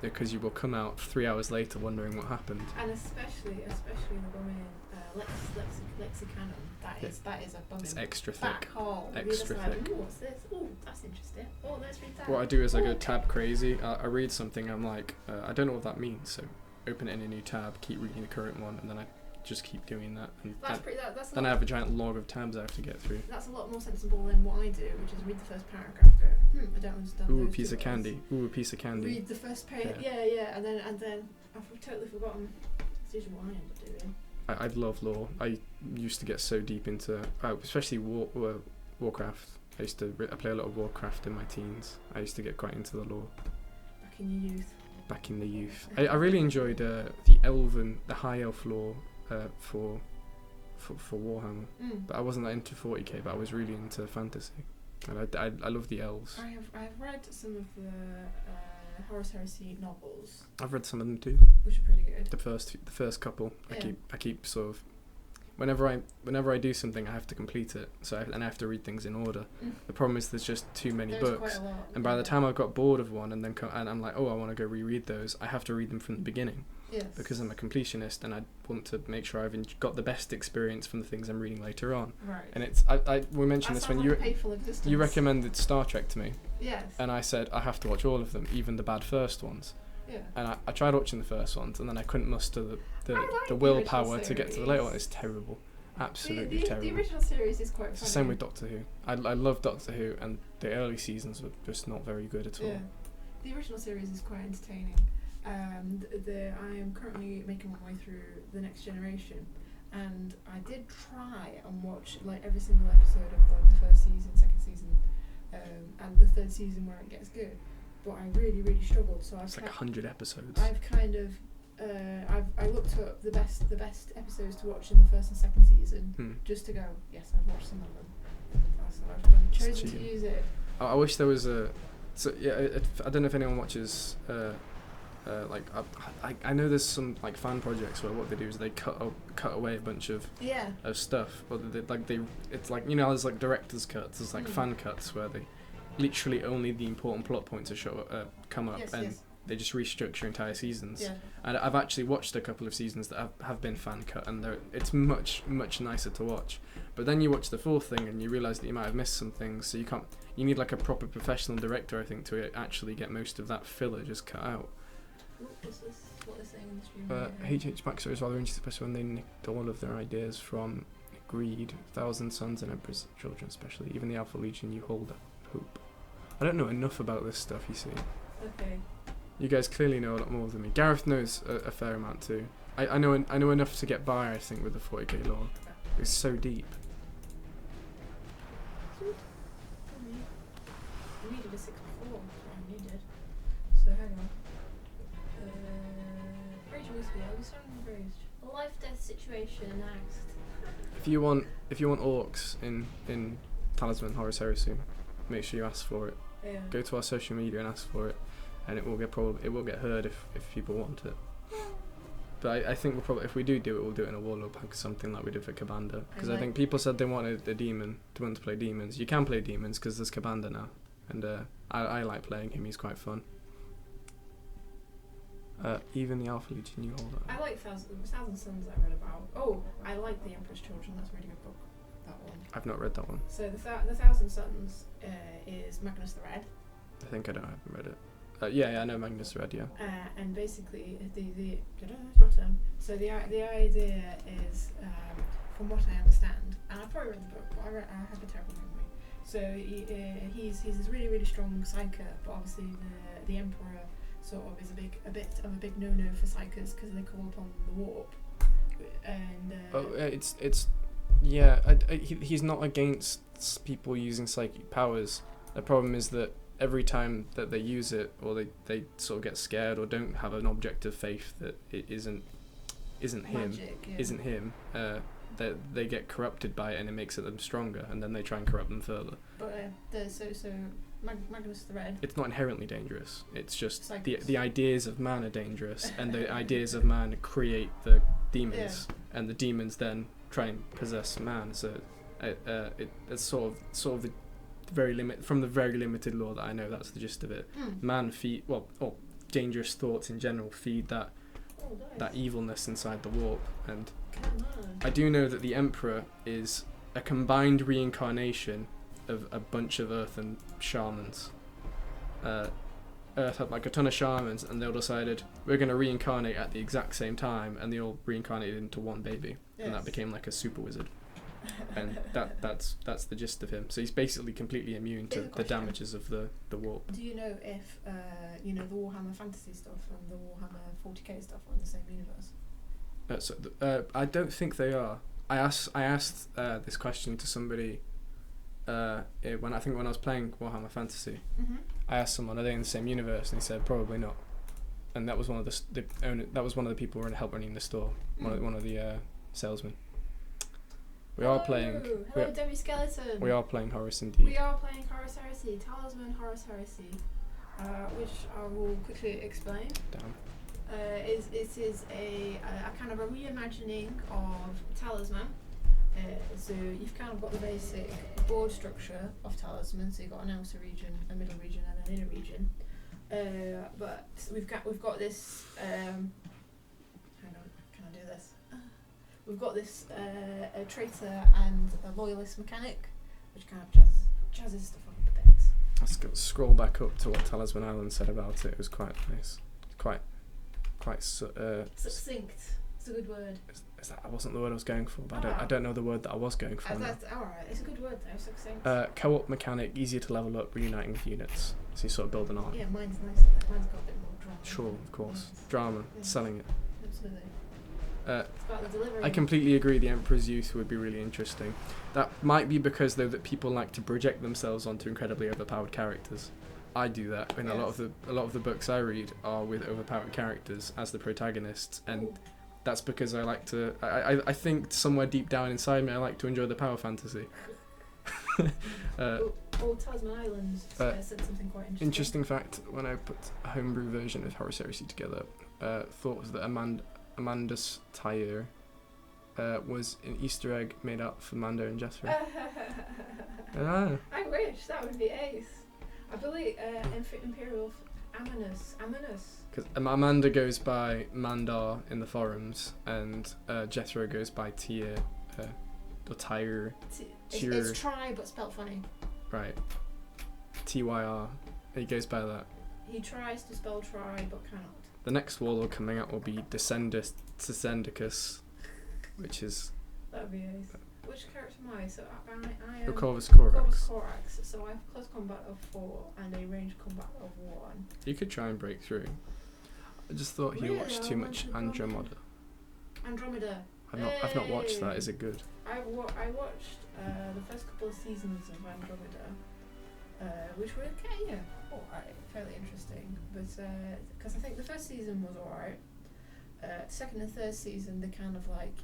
because you will come out 3 hours later wondering what happened. And especially the woman Lexicanum. That is a bumming. It's extra back thick. Hole. Extra thick. Ooh, what's this? Ooh, that's interesting. Oh, let's read that. What I do is I go tab crazy. I read something. I'm like, I don't know what that means. So open it in a new tab. Keep reading the current one, and then I just keep doing that. And then I have a giant log of tabs I have to get through. That's a lot more sensible than what I do, which is read the first paragraph. Go, I don't understand. Ooh, a piece of candy. Ooh, a piece of candy. Read the first page. Yeah, and then I've totally forgotten. That's usually what I end up doing. I love lore. I used to get so deep into, especially Warcraft. I play a lot of Warcraft in my teens. I used to get quite into the lore. Back in the youth. I really enjoyed the high elf lore for Warhammer. But I wasn't that into 40k, but I was really into fantasy. And I love the elves. I've read some of the Horus Heresy novels. I've read some of them too. Which are pretty good. The first couple. Yeah. I keep sort of whenever I do something, I have to complete it. So I have to read things in order. The problem is there's just too many books. Quite a lot. And by the time I've got bored of one and I'm like, oh, I want to go reread those, I have to read them from the beginning. Yes. Because I'm a completionist and I want to make sure I've got the best experience from the things I'm reading later on. Right. And we mentioned this when you recommended Star Trek to me. Yes. And I said I have to watch all of them, even the bad first ones. Yeah. And I tried watching the first ones and then I couldn't muster the willpower to get to the later one. It's terrible. Absolutely terrible. The original series is quite funny. It's the same with Doctor Who. I love Doctor Who, and the early seasons were just not very good at all. Yeah. The original series is quite entertaining. I am currently making my way through The Next Generation, and I did try and watch every single episode of the first season, second season, and the third season where it gets good. But I really, really struggled. So it's like 100 episodes. I've kind of I looked up the best episodes to watch in the first and second season, just to go, yes, I've watched some of them. So I've chosen to use it. I wish there was a. So yeah, I don't know if anyone watches. I know there's some fan projects where what they do is they cut away a bunch of stuff, but it's there's director's cuts, there's fan cuts where they literally only the important plot points are come up they just restructure entire seasons. Yeah. And I've actually watched a couple of seasons that have been fan cut, and it's much nicer to watch. But then you watch the full thing and you realise that you might have missed some things, so you need a proper professional director, I think, to actually get most of that filler just cut out. What's this? What they're saying in the stream? HH Maxer is rather interesting, especially when they nicked all of their ideas from greed. 1,000 sons and emperors, children especially. Even the Alpha Legion you hold hope. I don't know enough about this stuff, you see. Okay. You guys clearly know a lot more than me. Gareth knows a fair amount too. I know enough to get by, I think, with the 40k lore. It's so deep. I needed a 6 before, I needed. So hang on. Rage Whiskey, I'll be starting with Rage. A life-death situation next. If you want orcs in Talisman Horus Heresy, make sure you ask for it. Yeah. Go to our social media and ask for it, and it will get heard if people want it. But I think if we do it, we'll do it in a warlord pack or something like we did for Kabanda. Because I think people said they wanted a demon, to want to play demons. You can play demons because there's Kabanda now, and I like playing him. He's quite fun. Even the Alpha Legion you hold up. I like Thousand Sons I read about. Oh, I like The Emperor's Children. That's a really good book. That one. I've not read that one. So the Thousand Sons is Magnus the Red. I think I haven't read it. Yeah, I know Magnus the Red. Yeah. And basically your turn. So the idea is, from what I understand, and I probably read the book, but I have a terrible memory. So he's this really really strong psyker, but obviously the Emperor sort of is a bit of a big no-no for psykers because they call upon the warp. And he's not against people using psychic powers. The problem is that every time that they use it, or they sort of get scared or don't have an object of faith that it isn't him, they get corrupted by it, and it makes them stronger, and then they try and corrupt them further. But Magnus the Red. It's not inherently dangerous. It's just Cycles. the ideas of man are dangerous, and the ideas of man create the demons, and the demons then try and possess man. So it's sort of the very limited lore that I know. That's the gist of it. Man dangerous thoughts in general feed that evilness inside the warp, and I do know that the Emperor is a combined reincarnation of a bunch of Earth and shamans. Earth had like a ton of shamans, and they all decided we're going to reincarnate at the exact same time, and they all reincarnated into one baby, and that became like a super wizard. And that's the gist of him. So he's basically completely immune to the damages of the warp. Do you know if the Warhammer Fantasy stuff and the Warhammer 40k stuff are in the same universe? I don't think they are. I asked this question to somebody when I was playing Warhammer Fantasy. Mm-hmm. I asked someone, are they in the same universe, and he said probably not. And that was one of the people who were help running the store. One of the salesmen. We are playing. Hello, Demi Skeleton. We are playing Horus indeed. We are playing Horus Heresy, Talisman Horus Heresy, which I will quickly explain. Damn. It is a kind of a reimagining of Talisman. So you've kind of got the basic board structure of Talisman. So you've got an outer region, a middle region, and an inner region. But we've got this. Hang on, can I do this? We've got this a traitor and a loyalist mechanic, which kind of jazzes stuff up a bit. Let's scroll back up to what Talisman Island said about it. It was quite nice. Quite succinct. It's a good word. That wasn't the word I was going for, but I don't know the word that I was going for. That's alright. It's a good word though. Succinct. Co-op mechanic, easier to level up, reuniting with units. So you sort of build an army. Yeah, mine's nice. Mine's got a bit more drama. Sure, of course. Drama, selling it. Absolutely. It's about the delivery. I completely agree. The Emperor's Youth would be really interesting. That might be because though that people like to project themselves onto incredibly overpowered characters. I do that. And yes. a lot of the books I read are with overpowered characters as the protagonists, and that's because I like to. I think somewhere deep down inside me, I like to enjoy the power fantasy. Talisman Island said something quite interesting. Interesting fact: when I put a homebrew version of Horus Heresy together, thought was that Amanda's Tyre was an Easter egg made up for Mando and Jethro. I wish that would be ace. I believe Imperial Amanus. Because Amanda goes by Mandar in the forums, and Jethro goes by Tyr, or Tyr. It's try, but spelt funny. Right. Tyr. He goes by that. He tries to spell try, but cannot. The next warlord coming out will be Descendicus, which is... That'd be ace. Which character am I? So I am... Corvus Corvus Corax. Corax. So I have close combat of 4 and a range combat of 1. You could try and break through. I just thought you Really? watched I too much wanted Andromeda. Andromeda. I've not watched that. Is it good? I watched the first couple of seasons of Andromeda, which were alright, fairly interesting. But because I think the first season was alright, second and third season they kind of like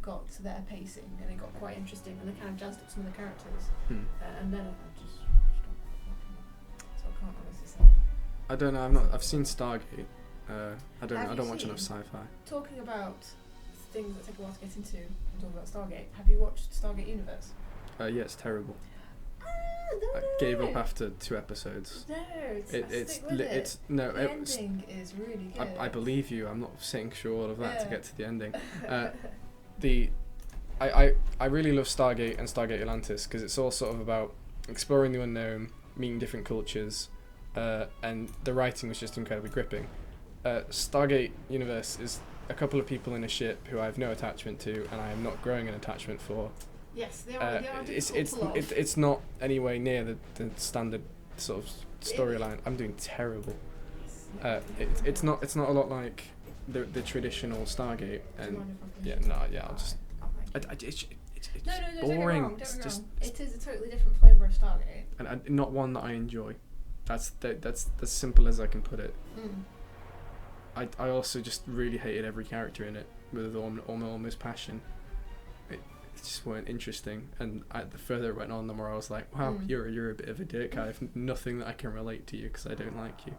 got to their pacing and it got quite interesting and they kind of jazzed up some of the characters. And then I just stopped. So I can't honestly say. I don't know. I've seen Stargate. I don't watch enough sci-fi. Talking about things that take a while to get into, and talking about Stargate. Have you watched Stargate Universe? Yeah, it's terrible. No, I gave up after 2 episodes. No, It's the ending is really good. I believe you. I'm not saying through all of that to Yeah. get to the ending. I really love Stargate and Stargate Atlantis because it's all sort of about exploring the unknown, meeting different cultures, and the writing was just incredibly gripping. Stargate Universe is a couple of people in a ship who I have no attachment to and I am not growing an attachment for. Yes, they are it's not anywhere near the standard sort of storyline. I'm doing terrible. It's not a lot like the traditional Stargate, and I'll just it's No, boring. Don't It's get me just wrong. It is a totally different flavour of Stargate. and not one that I enjoy. That's as simple as I can put it. I also just really hated every character in it with almost passion. It just weren't interesting, and the further it went on, the more I was like, wow, you're a bit of a dick. I have nothing that I can relate to you because I don't like you.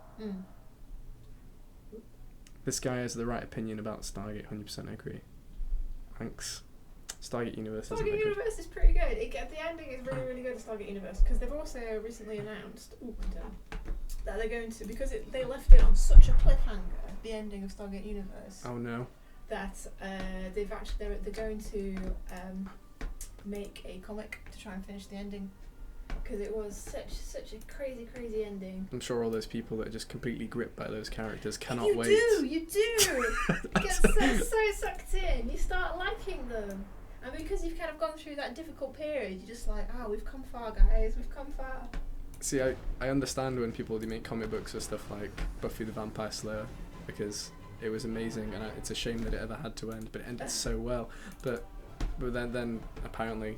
This guy has the right opinion about Stargate. 100% agree. Thanks. Stargate Universe isn't that good. Stargate Universe is pretty good. The ending is really, really good at Stargate Universe because they've also recently announced that they're going to, because they left it on such a cliffhanger, the ending of Stargate Universe. Oh no. That they're going to make a comic to try and finish the ending because it was such a crazy ending. I'm sure all those people that are just completely gripped by those characters cannot wait. You do. You get so sucked in. You start liking them. And because you've kind of gone through that difficult period, you're just like, we've come far, guys. We've come far. See, I understand when people make comic books or stuff like Buffy the Vampire Slayer because it was amazing and it's a shame that it ever had to end, but it ended so well. But then apparently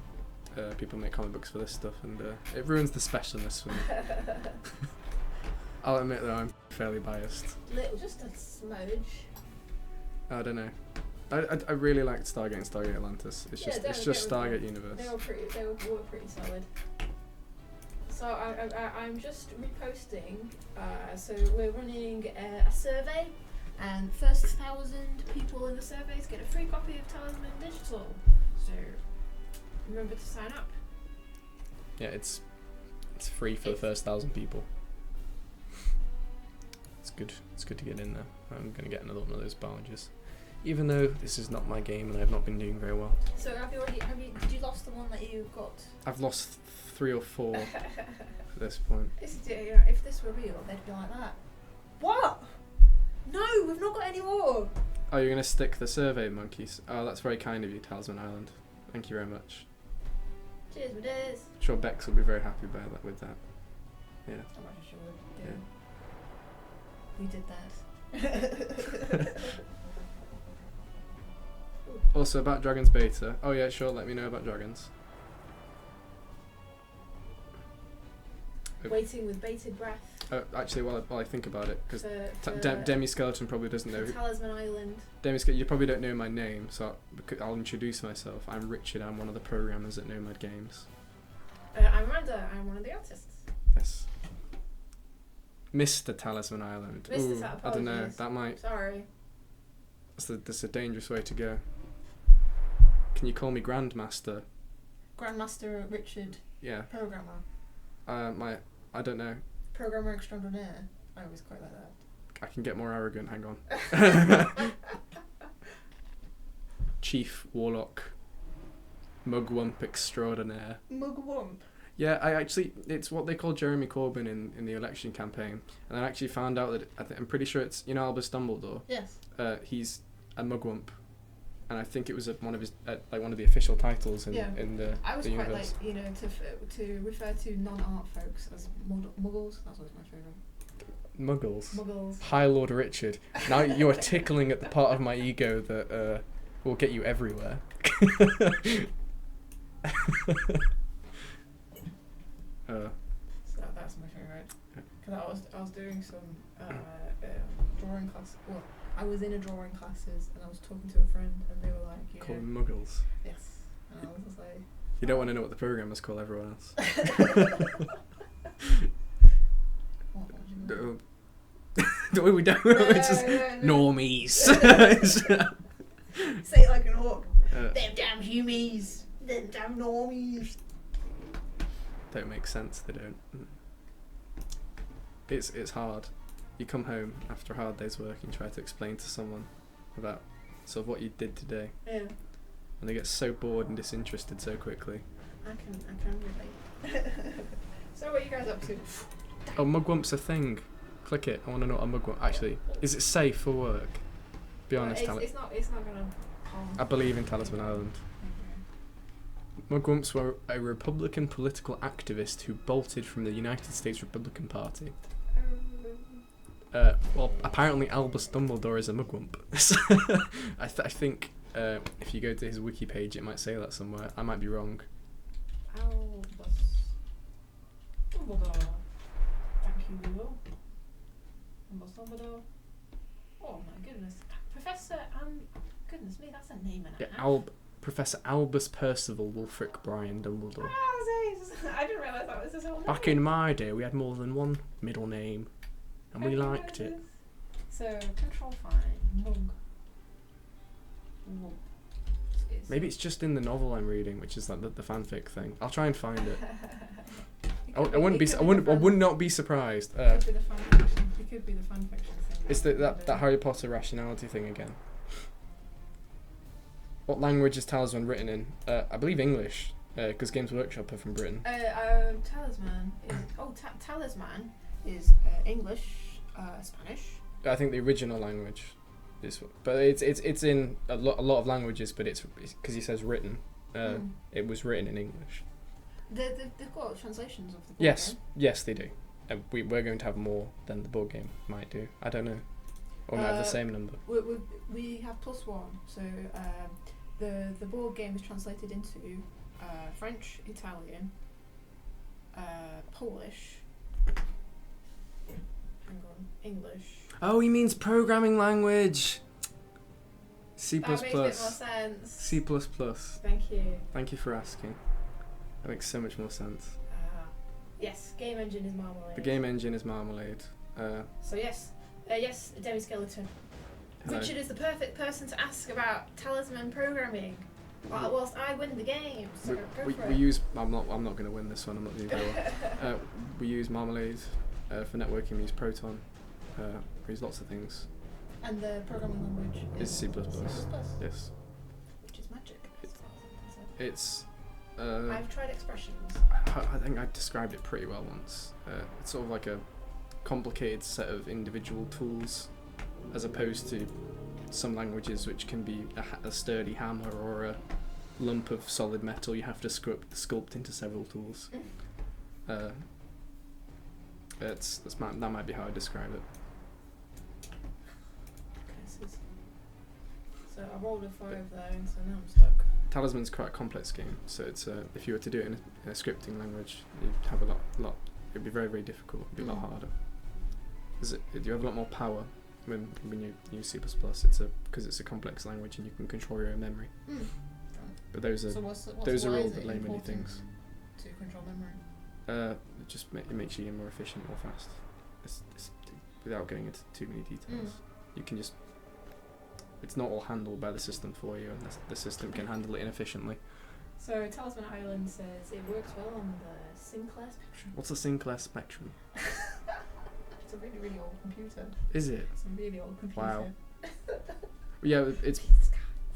people make comic books for this stuff and it ruins the specialness for me. I'll admit that I'm fairly biased. Just a smudge. I don't know. I really liked Stargate and Stargate Atlantis. It's just Stargate Universe. They were pretty solid. So I'm just reposting. So we're running a survey, and first 1,000 people in the surveys get a free copy of Talisman Digital. So remember to sign up. Yeah, it's free for the first 1,000 people. It's good. It's good to get in there. I'm gonna get another one of those barges. Even though this is not my game and I've not been doing very well. So did you lost the one that you got? I've lost 3 or 4 at this point. If this were real, they'd be like that. What? No, we've not got any more. Oh, you're going to stick the survey monkeys? Oh, that's very kind of you, Talisman Island. Thank you very much. Cheers, my dears. I'm sure Bex will be very happy with that. Yeah. I'm sure we did that. Also about Dragon's Beta. Oh yeah, sure, let me know about Dragons. Waiting with bated breath. Actually, while I think about it, because Demi-Skeleton probably doesn't know. Talisman Island. You probably don't know my name, so I'll introduce myself. I'm Richard, I'm one of the programmers at Nomad Games. I'm Amanda, I'm one of the artists. Yes. Mr. Talisman Island. Ooh, I don't know, that might... Sorry. That's a dangerous way to go. Can you call me Grandmaster? Grandmaster Richard. Yeah. Programmer. I don't know. Programmer extraordinaire. I always quite like that. I can get more arrogant, hang on. Chief Warlock. Mugwump extraordinaire. Mugwump? Yeah, it's what they call Jeremy Corbyn in the election campaign, and I actually found out that I'm pretty sure it's Albus Dumbledore. Yes. He's a mugwump, and I think it was one of his one of the official titles in the I was the quite universe. to refer to non-art folks as muggles. That's always my favourite. Muggles. Hi, Lord Richard. Now you are tickling at the part of my ego that will get you everywhere. So that's my favourite. Because I was doing some drawing class. Well, I was in a drawing classes and I was talking to a friend and they were like, call them muggles. Yes. And I was just like. You don't want to know what the programmers call everyone else. No. No, we don't. It's just normies. Say it like an orc. Them damn humies. Them damn normies. Don't make sense. They don't. It's hard. You come home after a hard day's work and try to explain to someone about sort of what you did today. Yeah. And they get so bored and disinterested so quickly. I can relate. So what are you guys up to? Oh, mugwump's a thing. Click it. I want to know what a mugwump. Actually, is it safe for work? Be honest, it's not gonna harm. I believe in Talisman Island. Mugwumps were a Republican political activist who bolted from the United States Republican Party. Well, apparently Albus Dumbledore is a mugwump. I think if you go to his wiki page, it might say that somewhere. I might be wrong. Albus Dumbledore. Thank you, Google. Albus Dumbledore. Oh my goodness. Professor goodness me, that's a name and a half. Professor Albus Percival Wulfric Brian Dumbledore. I didn't realise that was his whole name. Back in my day, we had more than one middle name, and we liked it. So, control fine. Mug. Maybe it's just in the novel I'm reading, which is like the fanfic thing. I'll try and find it. I would not be surprised. It could be the fan fiction. It could be the fan fiction thing. It's that Harry Potter rationality thing again. What language is Talisman written in? I believe English, because Games Workshop are from Britain. Talisman is English, Spanish. I think the original language is, but it's in a lot of languages, but it's because he says written. It was written in English. They've got translations of the board game. Yes, they do. We're going to have more than the board game might do. I don't know, or might have the same number. We have +1, so the board game is translated into French, Italian, Polish. Hang on, English. Oh, he means programming language. C++. That makes a bit more sense. C++. Thank you. Thank you for asking. That makes so much more sense. Yes, game engine is Marmalade. The game engine is Marmalade. So yes, Demi Skeleton. Hello. Richard is the perfect person to ask about Talisman programming. Whilst I win the game. So go for it. We use. I'm not going to win this one. I'm not doing very well. We use Marmalade for networking. We use Proton. We use lots of things. And the programming language is C++. Yes. Which is magic. It's. I've tried expressions. I think I described it pretty well once. It's sort of like a complicated set of individual tools, as opposed to some languages which can be a sturdy hammer or a lump of solid metal you have to sculpt into several tools. That might be how I describe it. So I rolled a 5 there, and so now I'm stuck. Talisman's quite a complex game, so it's if you were to do it in a scripting language, you'd have a lot. It'd be very, very difficult. It'd be a lot harder. You have a lot more power when you use C++. Because it's a complex language and you can control your own memory. But those are all the layman things. To control memory. It makes you more efficient, more fast. It's without going into too many details. You can just. It's not all handled by the system for you, and the system can handle it inefficiently. So Talisman Island says it works well on the Sinclair Spectrum. What's a Sinclair Spectrum? It's a really, really old computer. Is it? It's a really old computer. Wow. Yeah, it's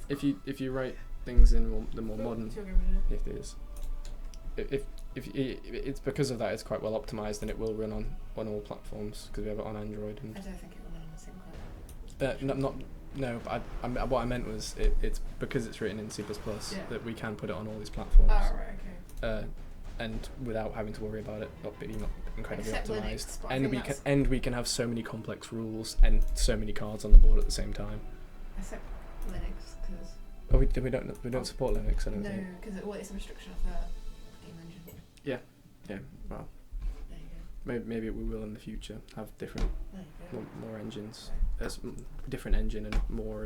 if you write things in the more modern. It is. it's because of that, it's quite well optimized and it will run on all platforms because we have it on Android. And I don't think it will run on the same no, but what I meant was it's because it's written in C++ that we can put it on all these platforms. Oh, right, okay. And without having to worry about it not being incredibly Except optimized. Linux, And we can have so many complex rules and so many cards on the board at the same time. Except Linux, because... Oh, we don't support Linux, I don't think. No, because it's a restriction of the game engine. Yeah, well, There you go. maybe we will in the future have different, There you go. more engines. There's different engine and more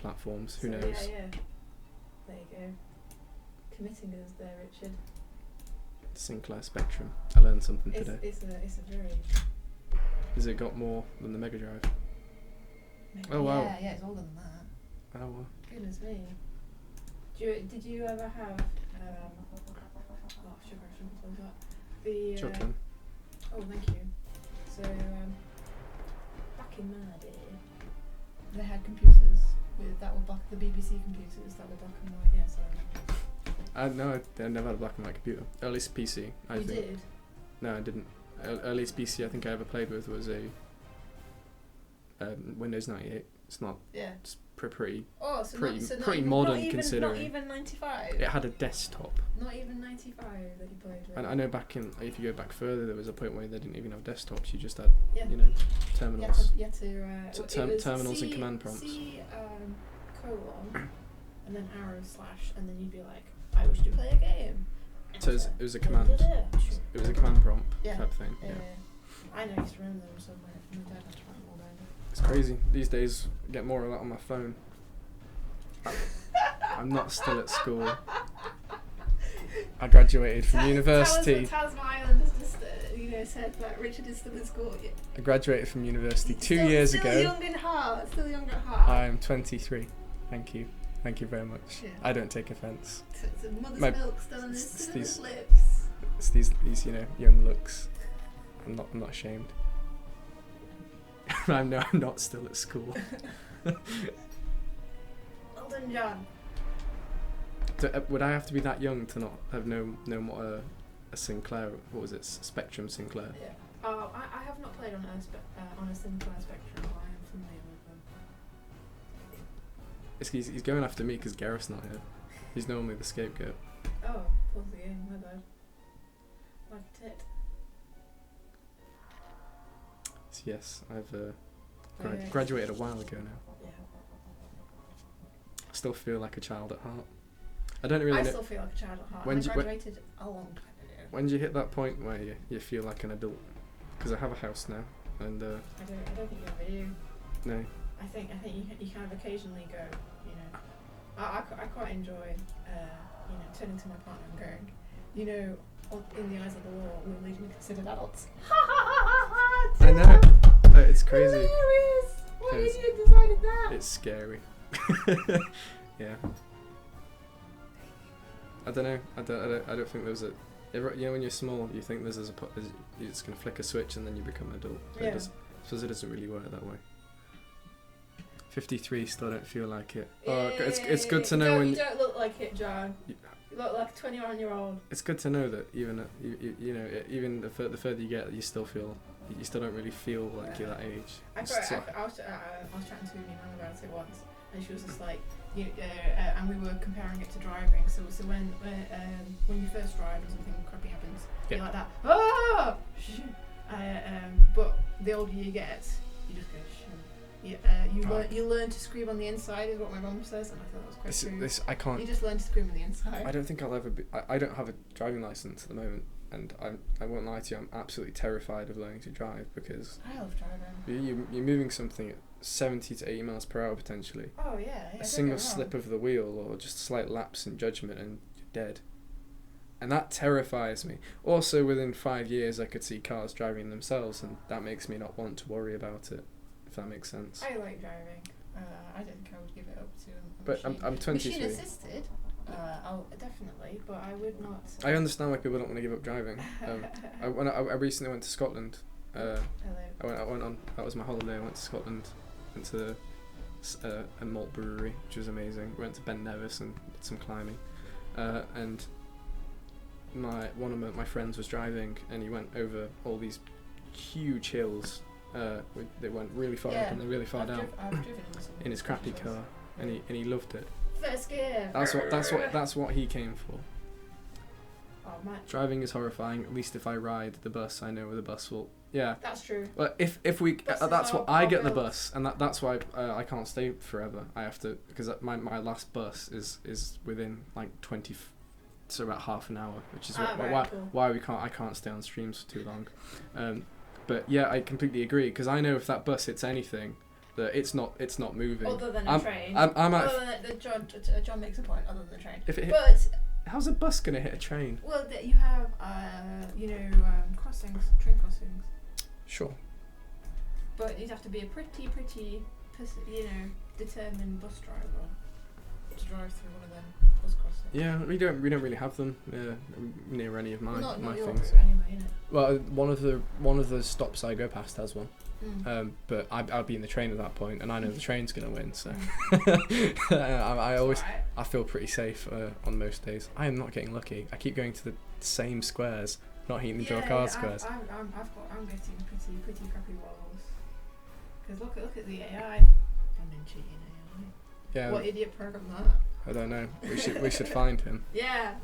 platforms. Who knows? Yeah. There you go. Committing us there, Richard. Sinclair Spectrum. I learned something today. It's a very... Has it got more than the Mega Drive? Oh, wow. Yeah, it's older than that. Oh well. Goodness me. Did you ever have... sugar, I shouldn't close that. The... Chocolate. Oh, thank you. So, back in my day, they had computers that were black, the BBC computers that were black and white, yeah, sorry. No, I never had a black and white computer. Earliest PC, I think. You did? No, I didn't. Earliest PC I think I ever played with was a Windows 98. It's not. Yeah. It's pretty pretty modern considering. Not even 95? It had a desktop. Not even 95 that you played with? And I know if you go back further, there was a point where they didn't even have desktops. You just had, terminals. You had to terminals and command prompts. C colon and then arrow slash, and then you'd be like, I wish to play a game. So it was a command. It was a command prompt type thing. Yeah. I know, I used to remember them somewhere. My dad had to write them all down. It's crazy. These days, I get more of that on my phone. I'm not still at school. I graduated from university. Talisman Island has just, said that Richard is still in school. Yeah. I graduated from university 2 years ago. Still young at heart. I'm 23. Thank you. Thank you very much. Yeah. I don't take offence. It's a mother's milk still in his lips. It's these young looks. I'm not ashamed. I'm not still at school. Well done, John. So, would I have to be that young to not have known what a Sinclair? What was it? Spectrum Sinclair. Yeah. Oh, I have not played on a Sinclair Spectrum, but I am familiar with them. He's going after me because Gareth's not here. He's normally the scapegoat. Oh, pause the game. My bad. Like a tit. So yes, I've graduated a while ago now. Yeah. I still feel like a child at heart. I don't really know. I still feel like a child at heart. I graduated a long time ago. When do you hit that point where you feel like an adult? Because I have a house now, and I don't think you ever do. No. I think you kind of occasionally go, I quite enjoy, turning to my partner and going, in the eyes of the law, we're legally considered adults. I know. It's crazy. Hilarious. Why did you decided that? It's scary. Yeah. I don't know. I don't think there's a. When you're small, you think there's it's gonna flick a switch and then you become an adult. But I suppose it doesn't really work that way. 53, still don't feel like it. Oh, it's good to know when you don't look like it, John. You look like a 21-year-old. It's good to know that even even the further you get, you still don't really feel like you're that age. I was chatting to my mum about it once, and she was just like, and we were comparing it to driving. So when you first drive and something crappy happens, you're like that. Oh! But the older you get, you just go. You learn to scream on the inside, is what my mum says, and I thought that was quite true. I can't. You just learn to scream on the inside. I don't think I'll ever be. I don't have a driving license at the moment, and I won't lie to you. I'm absolutely terrified of learning to drive because I love driving. You're moving something at 70 to 80 miles per hour potentially. Oh yeah. A single slip of the wheel or just a slight lapse in judgment and you're dead. And that terrifies me. Also, within 5 years, I could see cars driving themselves, and that makes me not want to worry about it. If that makes sense. I like driving. I don't think I would give it up to a but machine. I'm 23. Machine assisted, definitely, but I would not. I understand why people don't want to give up driving. I recently went to Scotland. I went on. That was my holiday. I went to Scotland, went to a malt brewery, which was amazing. Went to Ben Nevis and did some climbing, and one of my friends was driving, and he went over all these huge hills. They went really far up and then really far down in his crappy car, and he loved it. First gear. That's what he came for. Oh man. Driving is horrifying. At least if I ride the bus, I know where the bus will. Yeah. That's true. Well, if we, Buses that's what are I get the built. bus, and that's why I can't stay forever. I have to, because my last bus is within like 20, so about half an hour, which is why I can't stay on streams for too long. But yeah, I completely agree, because I know if that bus hits anything, that it's not moving. Other than a train. John makes a point. Other than the train. How's a bus gonna hit a train? Well, you have crossings, train crossings. Sure. But you'd have to be a pretty determined bus driver to drive through one of them bus crossings. Yeah, we don't really have them near any of my not things. York, anyway, innit? Well, one of the stops I go past has one. But I'll be in the train at that point, and I know the train's gonna win, so I feel pretty safe on most days. I am not getting lucky. I keep going to the same squares, not hitting the draw card squares. I'm getting pretty crappy walls. Because look at the AI. I'm in cheating AI. Yeah. What idiot programmed that? I don't know. We should find him. Yeah.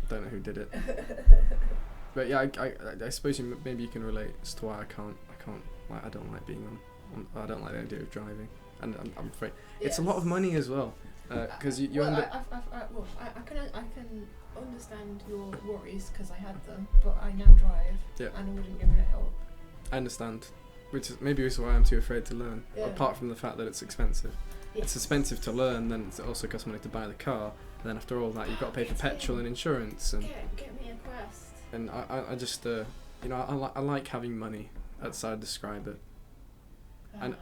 Don't know who did it. But yeah, I suppose maybe you can relate as to why I can't like, I don't like being on I don't like the idea of driving, and I'm afraid it's a lot of money as well, because you end up. I can understand your worries because I had them, but I now drive, and I wouldn't give it up. I understand, which is maybe why I'm too afraid to learn. Yeah. Apart from the fact that it's expensive. Yes. It's expensive to learn, then it also costs money to buy the car, and then after all that you've got to pay for petrol and insurance, and get me a Quest. and I just I like having money. That's how I describe it. And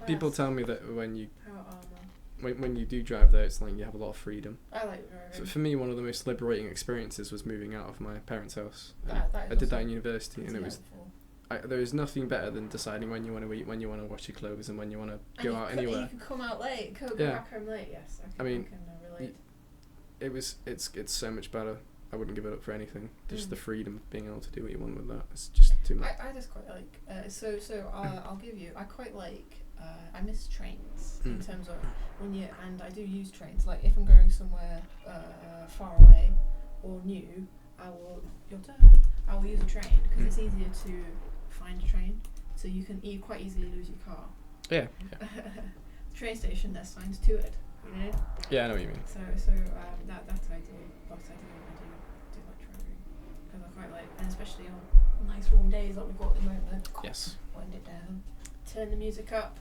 people tell me that when you do drive there, it's like you have a lot of freedom. I like driving. For me, one of the most liberating experiences was moving out of my parents' house. That I did that in university, and it was. helpful. There is nothing better than deciding when you want to eat, when you want to wash your clothes, and when you want to go out anywhere. You can come out late, go back home late. Yes, I can relate. It's so much better. I wouldn't give it up for anything. Just the freedom of being able to do what you want with that. It's just too much. I just quite like. I'll give you. I quite like. I miss trains in terms of and I do use trains. Like if I'm going somewhere far away or new, I will use a train because it's easier to find a train. So you quite easily lose your car. Yeah. Train station, there's signs to it. You know. Yeah, I know what you mean. So that I do. But I do like driving because I quite like, and especially on nice warm days like we've got at the moment. Yes. Wind it down. Turn the music up.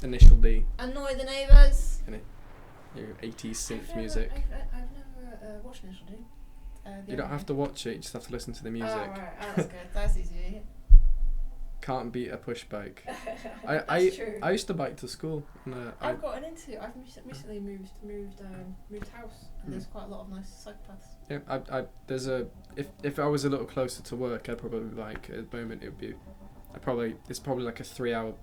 Initial D. Annoy the neighbours. Your 80s synth music. I've never watched Initial D. You don't have to watch it. You just have to listen to the music. Oh right, that's good. That's easy. Can't beat a push bike. That's true. I used to bike to school. And, I've recently moved house, and there's quite a lot of nice cyclepaths. Yeah, there's if I was a little closer to work, I'd probably like at the moment it's probably like a 3 hour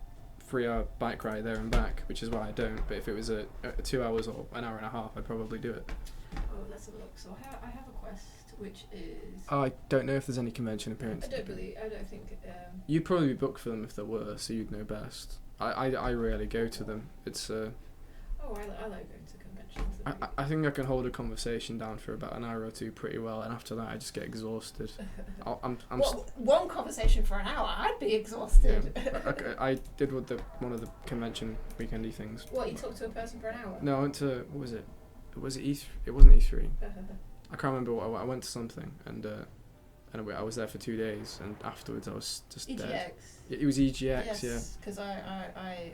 bike ride there and back, which is why I don't. But if it was a 2 hours or an hour and a half, I'd probably do it. Oh, let's have a look. So I have a Quest, which is. I don't know if there's any convention appearances. I don't think. You'd probably be booked for them if there were, so you'd know best. I rarely go to them. It's Oh, I like going to conventions. I think I can hold a conversation down for about an hour or two pretty well, and after that I just get exhausted. One conversation for an hour, I'd be exhausted. Yeah. I did one of the convention weekendy things. What, you talked to a person for an hour? No, I went to, what was it? Was it E3? It wasn't E3. I can't remember what I went to something, and I was there for 2 days, and afterwards I was just EGX. dead. It was EGX, yes, yeah. Because I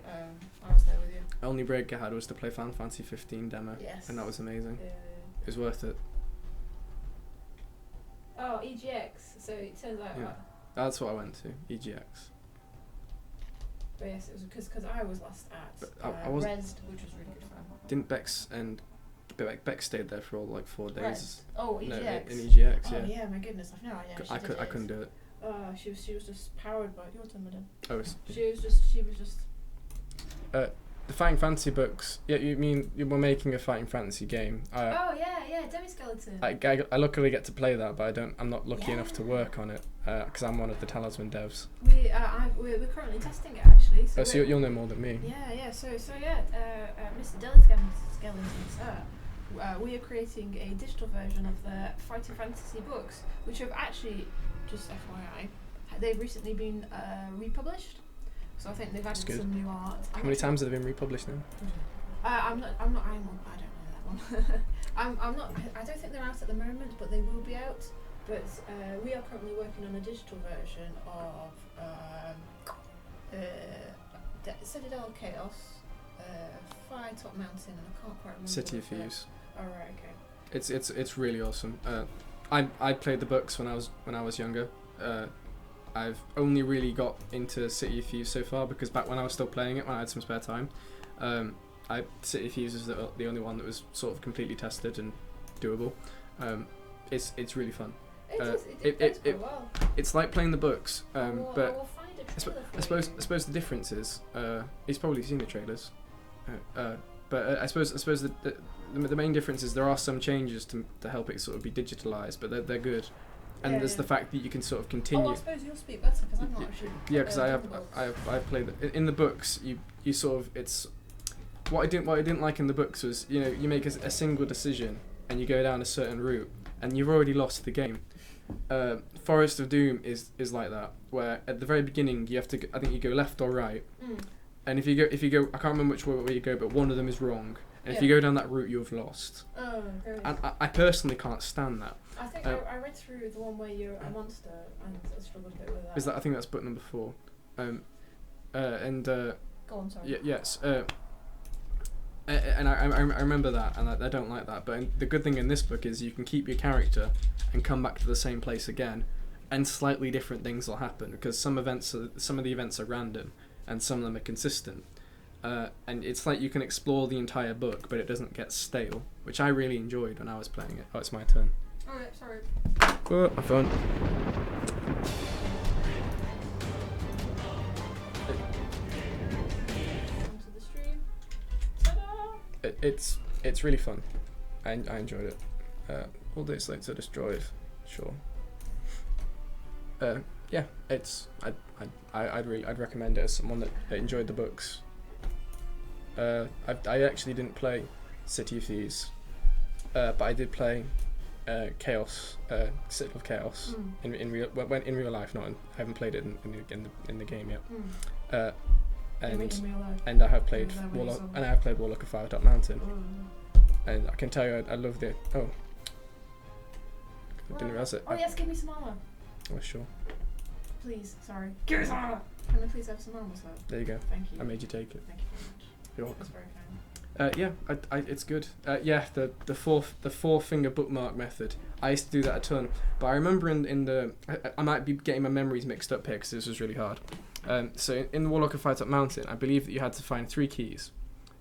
was there with you. The only break I had was to play Final Fantasy 15 demo, and that was amazing. It was worth it. Oh, EGX. So it turns out. Yeah. That's what I went to, EGX. But yes, it was because I was last at I wasn't. Rezzed, which was really good fun. Didn't Bex stayed there for all like 4 days. Rezzed. Oh, EGX. No, in EGX, oh, yeah. Yeah, my goodness, I've no idea. I couldn't do it. She was just powered by your turn, madam. Oh, She was just. the Fighting Fantasy books. Yeah, you mean you were making a Fighting Fantasy game? Oh yeah, Demi-Skeleton. I luckily get to play that, but I'm not lucky enough to work on it because I'm one of the Talisman devs. We're currently testing it actually. So you'll know more than me. Yeah. So Mr. Demi-Skeleton, sir. We are creating a digital version of the Fighting Fantasy books, which have actually, just FYI, they've recently been republished. So I think they've added some new art. How many times have they been republished now? I don't know that one. I don't think they're out at the moment, but they will be out. But we are currently working on a digital version of Citadel of Chaos, Fire Top Mountain, and I can't quite remember. City of Thieves. Oh right, okay. It's really awesome. I played the books when I was younger. I've only really got into City of Thieves so far because back when I was still playing it, when I had some spare time, City of Thieves is the only one that was sort of completely tested and doable. It's really fun. It does quite well. It's like playing the books, I but will find a trailer I suppose the difference is he's probably seen the trailers, but I suppose the main difference is there are some changes to help it sort of be digitalized, but they're good. And there's the fact that you can sort of continue. Oh, I suppose you'll speak better because I'm not actually. Yeah, because I've played it. In the books. You sort of it's what I didn't like in the books was you make a single decision and you go down a certain route and you've already lost the game. Forest of Doom is like that, where at the very beginning you have to I think you go left or right, and if you go I can't remember which way you go, but one of them is wrong. And if you go down that route, you've lost. Oh, really? And I personally can't stand that. I think I read through the one where you're a monster and I struggled a bit with that. I think that's book number 4. Go on, sorry. Yes. And I remember that, and I don't like that. But the good thing in this book is you can keep your character and come back to the same place again, and slightly different things will happen because some of the events are random, and some of them are consistent. And it's like you can explore the entire book, but it doesn't get stale, which I really enjoyed when I was playing it. Oh, it's my turn. Alright, sorry. Oh, my phone. Onto the stream. Ta-da! It's really fun. I enjoyed it. All day slates are destroyed. Sure. Yeah, I'd recommend it as someone that enjoyed the books. I actually didn't play City of Thieves, but I did play Chaos, Citadel of Chaos in real life. I haven't played it in the game yet. And I have played Warlock of Fire Top Mountain, and I can tell you I love the I didn't realize it. Oh yes, give me some armor. Oh sure. Please, sorry. Give me some armor. Can I please have some armor, sir? There you go. Thank you. I made you take it. Thank you very much. You're That's welcome. very kind. It's good. The 4-finger bookmark method. I used to do that a ton, but I remember in the I might be getting my memories mixed up here because this was really hard. So in the Warlock of Fire Top Mountain, I believe that you had to find 3 keys,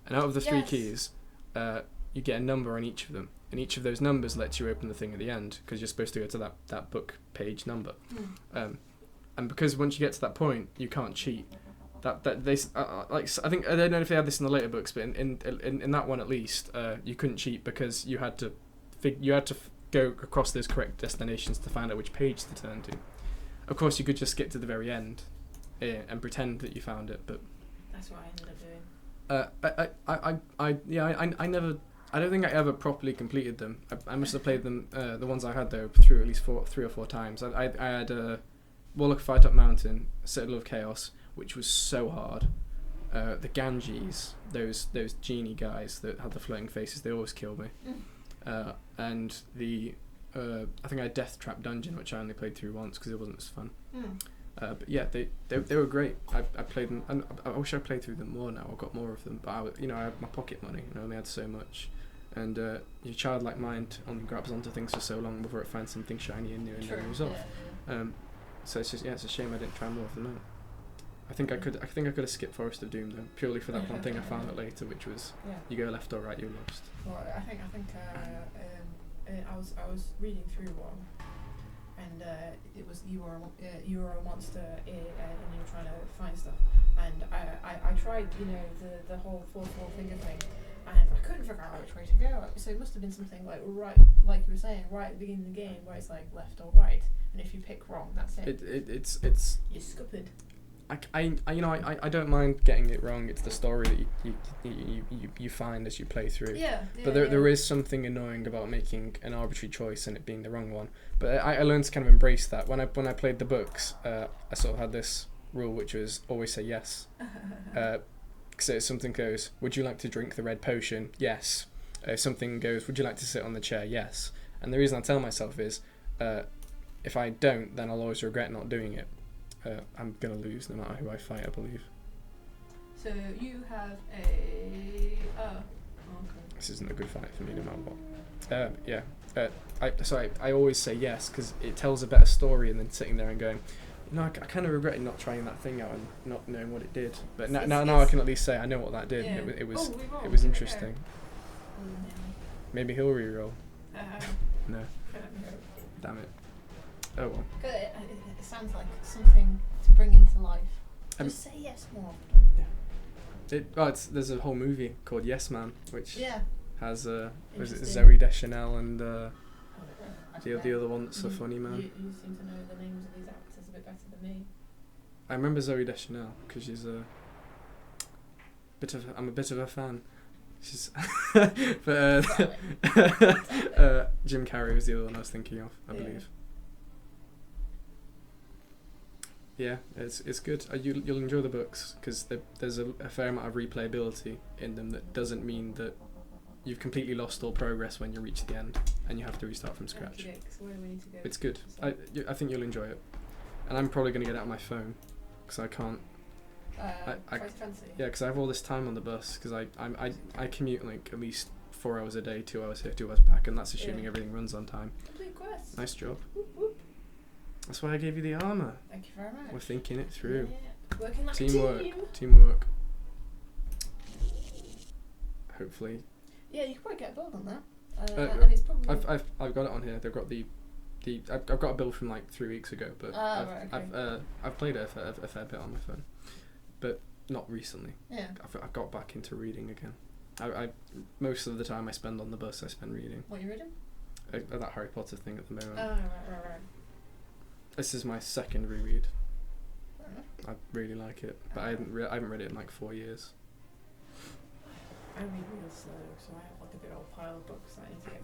and out of the 3 keys, you get a number on each of them, and each of those numbers lets you open the thing at the end because you're supposed to go to that book page number. And because once you get to that point, you can't cheat. That they like I think I don't know if they had this in the later books, but in that one at least, you couldn't cheat because you had to go across those correct destinations to find out which page to turn to. Of course, you could just skip to the very end and pretend that you found it, but that's what I ended up doing. I don't think I ever properly completed them. I must have played them the ones I had there through at least 3 or 4 times. I had Warlock of Fire Top Mountain, Citadel of Chaos, which was so hard. The Ganges, those genie guys that had the floating faces, they always killed me. And the I think I had Death Trap Dungeon, which I only played through once because it wasn't as fun. But yeah, they were great. I played them, and I wish I played through them more now. I got more of them, but I had my pocket money, and I only had so much. And your childlike mind only grabs onto things for so long before it finds something shiny and new and then moves off. So it's just it's a shame I didn't try more of them out. I think I could have skipped Forest of Doom though, purely for that one thing I found out later, which was you go left or right, you're lost. Well, I think I was reading through one, and it was you were a monster and you were trying to find stuff, and I tried, you know, the whole four finger thing, and I couldn't figure out which way to go. So it must have been something like right, like you were saying, right at the beginning of the game, where it's like left or right, and if you pick wrong, that's it. It's you're scuppered. I don't mind getting it wrong. It's the story that you find as you play through. Yeah. But there is something annoying about making an arbitrary choice and it being the wrong one. But I learned to kind of embrace that. When I played the books, I sort of had this rule which was always say yes. So if something goes, would you like to drink the red potion? Yes. If something goes, would you like to sit on the chair? Yes. And the reason I tell myself is, if I don't, then I'll always regret not doing it. I'm going to lose no matter who I fight, I believe. So you have a... Oh, okay. This isn't a good fight for me no matter what. I always say yes because it tells a better story than sitting there and going, I kind of regretted not trying that thing out and not knowing what it did. But now I can at least say I know what that did. Yeah. It was interesting. Maybe he'll re-roll. No. Damn it. Oh well. It sounds like something to bring into life. Just say yes more often. Yeah. There's a whole movie called Yes Man, which has was it Zooey Deschanel and the other one that's so funny man. You seem to know the names of these actors a bit better than me. I remember Zooey Deschanel because she's I'm a bit of a fan. She's but Jim Carrey was the other one I was thinking of, I believe. Yeah, it's good. You'll enjoy the books because there's a fair amount of replayability in them that doesn't mean that you've completely lost all progress when you reach the end and you have to restart from scratch. So where do we need to go? It's good. I think you'll enjoy it, and I'm probably going to get it on my phone because I can't. Fancy. Yeah, because I have all this time on the bus because I commute like at least 4 hours a day, 2 hours here, 2 hours back, and that's assuming everything runs on time. Complete quest. Nice job. Whoop, whoop. That's why I gave you the armour. Thank you very much. We're thinking it through. Yeah. Working like Teamwork. a team. Teamwork. Hopefully. Yeah, you could probably get a build on that. And it's probably. I've got it on here. They've got I've got a build from like 3 weeks ago, but I've played it a fair bit on my phone, but not recently. Yeah. I've got back into reading again. I most of the time I spend on the bus I spend reading. What are you reading? That Harry Potter thing at the moment. Oh, right. This is my second reread. I really like it, but I haven't read it in like 4 years. I read real slow, so I have like a big old pile of books that I need to get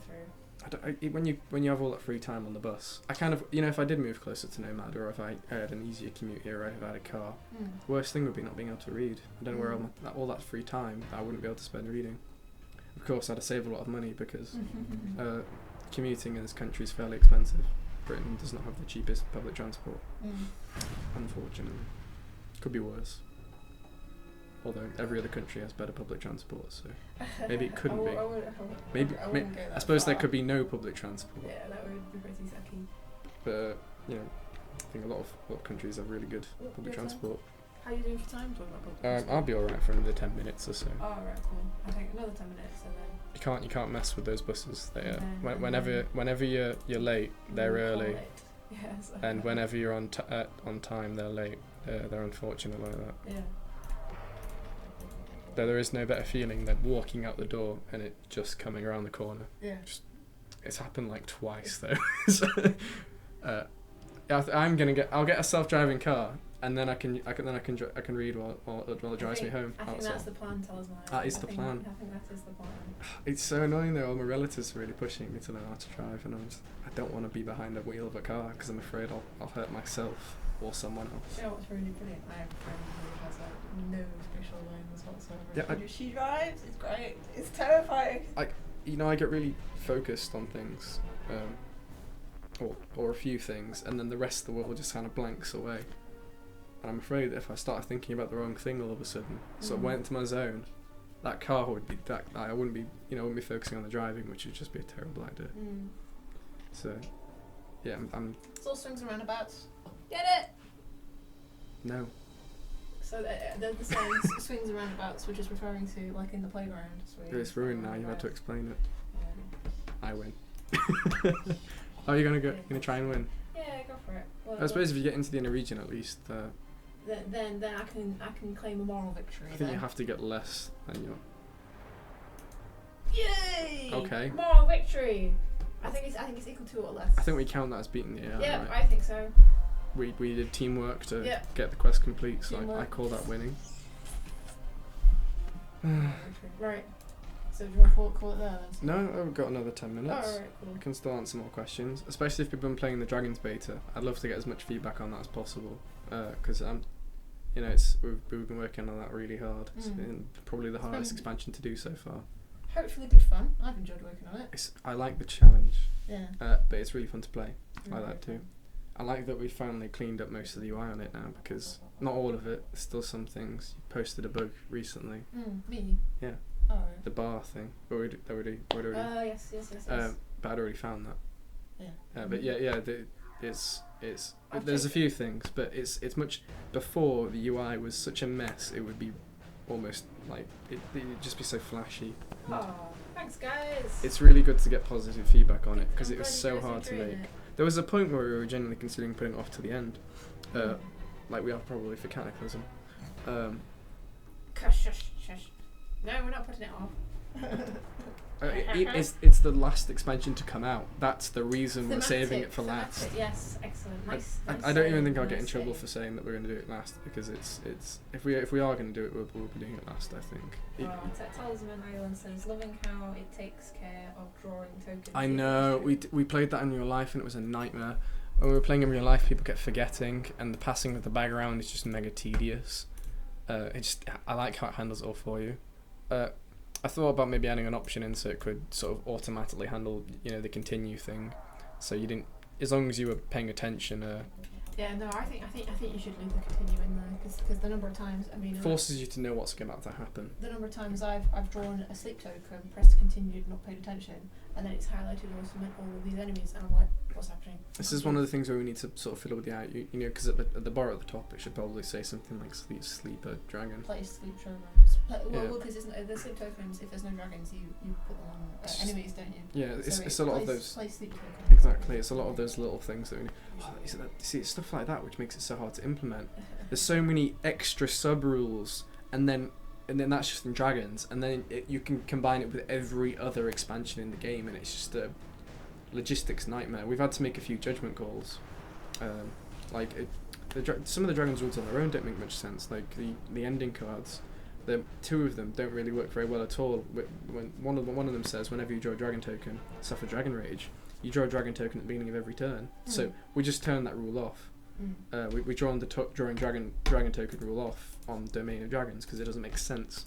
through. When you have all that free time on the bus, I kind of, if I did move closer to Nomad or if I had an easier commute here or if I had a car, worst thing would be not being able to read. I don't know where all that free time that I wouldn't be able to spend reading. Of course, I'd save a lot of money because commuting in this country is fairly expensive. Britain does not have the cheapest public transport, unfortunately. Could be worse. Although every other country has better public transport, so maybe it couldn't be. I suppose there could be no public transport. Yeah, that would be pretty sucky. But I think a lot of countries have really good public transport. How are you doing for time talking about public transport? I'll be alright for another 10 minutes or so. Oh, right, cool. I think another 10 minutes and then. You can't mess with those buses. Whenever you're late, they're early. Yes. And whenever you're on time, they're late. They're unfortunate like that. Yeah. Though there is no better feeling than walking out the door and it just coming around the corner. Yeah. It's happened like twice though. So, I'll get a self-driving car. And then I can read while it drives me home. I think that's the plan, Talisman. That is the plan. I think that is the plan. It's so annoying though. All my relatives are really pushing me to learn how to drive, and I don't want to be behind the wheel of a car because I'm afraid I'll hurt myself or someone else. You know what's really brilliant? I have a friend who has like no spatial awareness whatsoever. Yeah, she drives. It's great. It's terrifying. I get really focused on things, or a few things, and then the rest of the world just kind of blanks away. And I'm afraid that if I started thinking about the wrong thing all of a sudden, so I went into my zone, that car would be I wouldn't be focusing on the driving, which would just be a terrible idea. So, yeah, I'm. It's all swings and roundabouts. Get it? No. So the saying swings and roundabouts, which is referring to like in the playground. It's ruined now. You had to explain it. Yeah. I win. Oh, you're gonna try and win. Yeah, go for it. Well, I suppose if you get into the inner region at least, then I can claim a moral victory. I think you have to get less than your. Yay! Okay. Moral victory. I think it's equal to or less. I think we count that as beating the AI. Yeah, right? I think so. We did teamwork to Yeah. get the quest complete, so I Teamwork. call that winning. Right. So do you want to call it there then? No, I've got another 10 minutes. Oh, alright, cool. We can still answer more questions, especially if people have been playing the Dragons beta. I'd love to get as much feedback on that as possible, because we've been working on that really hard. It's been probably the hardest expansion to do so far. Hopefully good fun. I've enjoyed working on it. I like the challenge. Yeah. But it's really fun to play. I like that too. I like that we finally cleaned up most of the UI on it now, because not all of it. There's still some things. You posted a bug recently. Me? Yeah. Oh, right. The bar thing. Yes. But I'd already found that. Yeah. But there's a few things, but it's much before the UI was such a mess. It would be almost like it'd just be so flashy. Oh, thanks guys. It's really good to get positive feedback on it because it was I'm so glad you hard guys to enjoyed make. it. There was a point where we were genuinely considering putting it off to the end, like we are probably for Cataclysm. Shush. No, we're not putting it off. It's the last expansion to come out. That's the reason we're saving it for last. Yes, excellent. Nice. I don't even think I'll get in trouble for saying that we're going to do it last, because it's if we are going to do it, we'll be doing it last. I think. Talisman Island says, loving how it takes care of drawing tokens. I know we played that in real life and it was a nightmare. When we were playing in real life, people kept forgetting, and the passing of the bag around is just mega tedious. I like how it handles it all for you. I thought about maybe adding an option in so it could sort of automatically handle, the continue thing, so you didn't, as long as you were paying attention. Yeah, no, I think you should leave the continue in there, because the number of times, forces you to know what's about to happen. The number of times I've drawn a sleep token, pressed continued, not paid attention, and then it's highlighted all of these enemies, and I'm like, what's happening? This is one of the things where we need to sort of fiddle with the eye, because at the bar at the top it should probably say something like sleeper dragon. Play sleep dragon. Well, because the sleep tokens, if there's no dragons, you put them on enemies, don't you? Yeah, it's a lot of those. Play sleep token. Exactly, it's a lot of those little things that we need. See, it's stuff like that which makes it so hard to implement. There's so many extra sub rules, and then that's just in dragons, and then you can combine it with every other expansion in the game, and it's just a logistics nightmare. We've had to make a few judgment calls, some of the dragons rules on their own don't make much sense. Like the ending cards, two of them don't really work very well at all. When one of them says, whenever you draw a dragon token, suffer dragon rage. You draw a dragon token at the beginning of every turn. So we just turn that rule off. We draw the drawing dragon token rule off on Domain of Dragons because it doesn't make sense.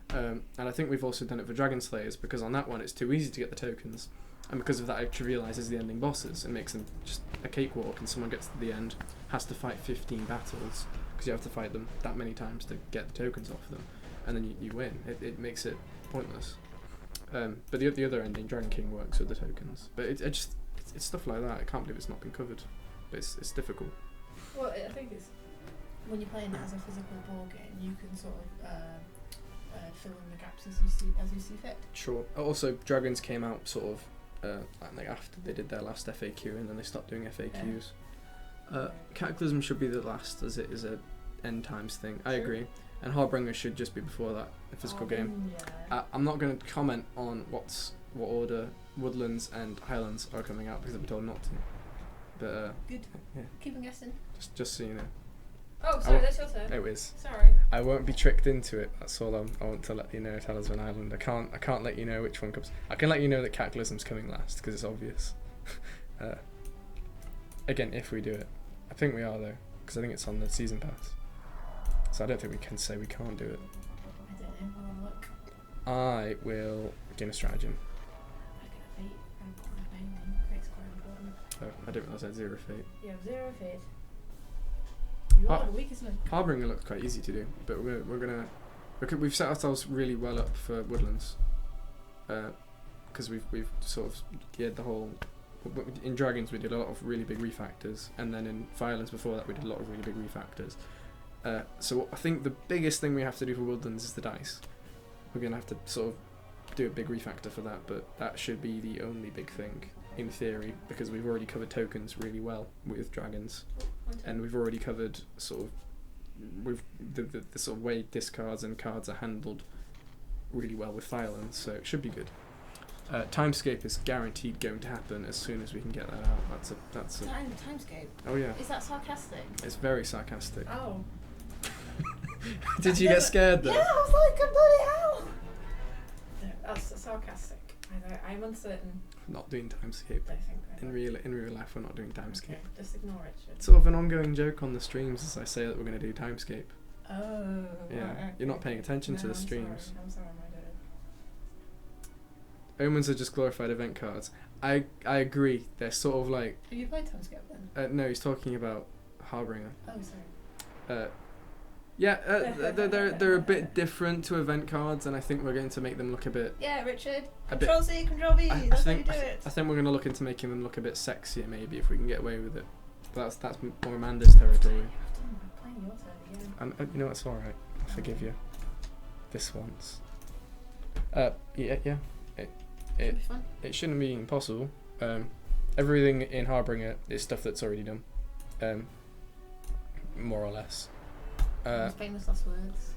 And I think we've also done it for Dragon Slayers, because on that one it's too easy to get the tokens, and because of that it trivialises the ending bosses and makes them just a cakewalk, and someone gets to the end, has to fight 15 battles because you have to fight them that many times to get the tokens off them, and then you win. It makes it pointless. But the other ending, Dragon King, works with the tokens. But it's stuff like that. I can't believe it's not been covered. But it's difficult. Well, I think it's when you're playing it as a physical board game, you can sort of fill in the gaps as you see fit. Sure. Also, Dragons came out sort of after they did their last FAQ, and then they stopped doing FAQs. Cataclysm should be the last, as it is a end times thing. I agree. And Harbinger should just be before that, the physical game. Yeah. I'm not going to comment on what order Woodlands and Highlands are coming out, because I've been told not to. But good. Yeah. Keep on guessing. Just so you know. Oh, sorry, that's your turn. It is. Sorry. I won't be tricked into it. That's all I want to let you know. Talisman Island. I can't let you know which one comes. I can let you know that Cataclysm's coming last because it's obvious. Again, if we do it, I think we are though, because I think it's on the season pass. So I don't think we can say we can't do it. I don't know. I'll look. I will gain a stratagem. I get a fate. Fate's quite important. Oh, I didn't realise I had 0 fate. You have 0 fate. You are the weakest link. Harbinger looks quite easy to do, but we've set ourselves really well up for Woodlands, because we've sort of geared the whole. In Dragons we did a lot of really big refactors, and then in Violence before that we did a lot of really big refactors. So I think the biggest thing we have to do for Woodlands is the dice. We're going to have to sort of do a big refactor for that, but that should be the only big thing in theory, because we've already covered tokens really well with Dragons, and we've already covered sort of we've the sort of way discards and cards are handled really well with Thailand, so it should be good. Timescape is guaranteed going to happen as soon as we can get that out. That's a Timescape? Oh yeah. Is that sarcastic? It's very sarcastic. Oh. Did you get scared though? Yeah, I was like, bloody hell! No, that's sarcastic. I'm uncertain. Not doing Timescape. I think In real life, we're not doing Timescape. Okay, just ignore it. It's sort of an ongoing joke on the streams as I say that we're going to do Timescape. Oh. Yeah, right, okay. you're not paying attention to the I'm streams. I'm sorry, my dear. Omens are just glorified event cards. I agree. They're sort of like. Have you played Timescape then? No, he's talking about Harbinger. Oh, sorry. They're a bit different to event cards, and I think we're going to make them look a bit. Yeah, Richard. A bit- Control C, Control V. That's how you do I it. think we're going to look into making them look a bit sexier, maybe, if we can get away with it. But that's more Amanda's territory. I'm playing your turn again. And you know, it's all right. I forgive you. This once. Yeah. Should be fun. It shouldn't be impossible. Everything in Harbinger is stuff that's already done, more or less. Famous last words.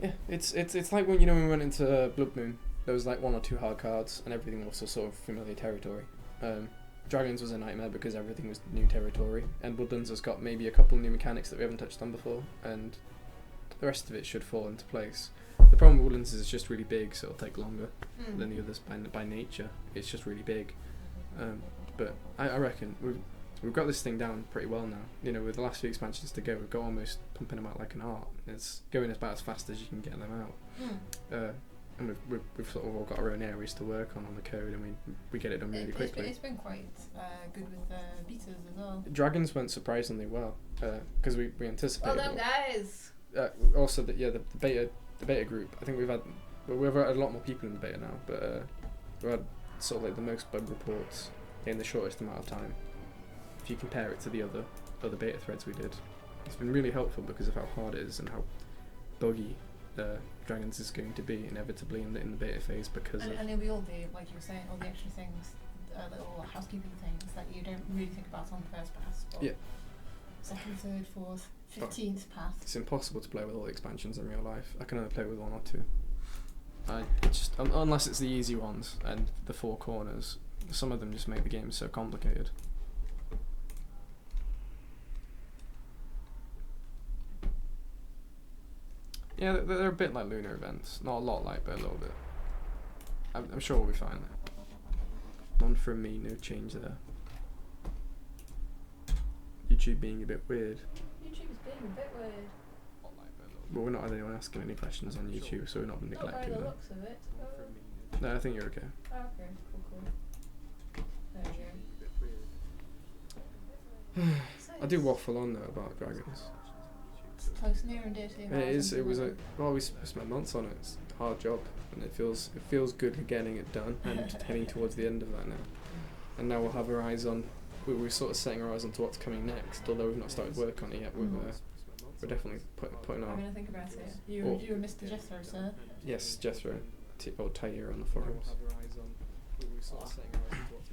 Yeah, it's like when we went into Blood Moon. There was like 1 or 2 hard cards, and everything was sort of familiar territory. Dragons was a nightmare because everything was new territory, and Woodlands has got maybe a couple new mechanics that we haven't touched on before, and the rest of it should fall into place. The problem with Woodlands is it's just really big, so it'll take longer than the others by nature. It's just really big. But I reckon we've got this thing down pretty well now. You know, with the last few expansions to go, we've got almost pumping them out like an art. It's going about as fast as you can get them out. And we've sort of all got our own areas to work on the code, and we get it done really quickly. It's been quite good with betas as well. Dragons went surprisingly well because we anticipated. Well done, guys. Also, the beta group. I think we've had a lot more people in the beta now, but we had sort of like the most bug reports in the shortest amount of time. If you compare it to the other beta threads we did, it's been really helpful because of how hard it is and how buggy Dragons is going to be inevitably in the beta phase because of. And it'll be all the, like you were saying, all the extra things, little housekeeping things that you don't really think about on the first pass. But Yeah. Second, third, fourth, 15th path. It's impossible to play with all the expansions in real life. I can only play with 1 or 2. It's just unless it's the easy ones and the 4 corners. Some of them just make the game so complicated. Yeah, they're a bit like lunar events. Not a lot like, but a little bit. I'm sure we'll be fine there. None from me, no change there. YouTube being a bit weird. YouTube's being a bit weird. But we're not having anyone asking any questions on YouTube, so we're not Not by neglecting the them. looks of it. No, I think you're okay. Oh, okay, cool. There we go. I do waffle on though about dragons. It's close, near and dear to your heart. It was we spent months on it. It's a hard job, and it feels good getting it done and heading towards the end of that now. And now we'll have our eyes on. We're sort of setting our eyes onto what's coming next, although we've not started work on it yet. We're definitely putting our. I'm gonna think about it. You were Mr. Jethro, sir. Yes, Jethro, or Tyre on the forums.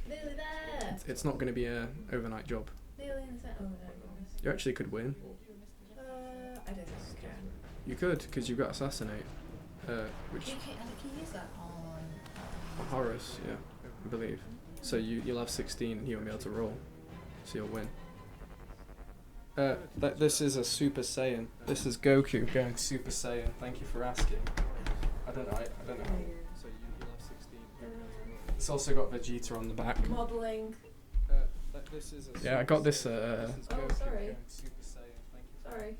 Nearly there. It's not going to be a overnight job. Nearly in the center. Oh no, goodness. You actually could win. I don't think I can. You could, because you've got Assassinate, which Can you use that on Horus, yeah, I believe. So you'll have 16 and he won't be able to roll, so you'll win. This is a Super Saiyan. This is Goku going Super Saiyan. Thank you for asking. I don't know. So you'll have 16. It's also got Vegeta on the back. Modelling. Yeah, I got this. Oh, sorry. Sorry.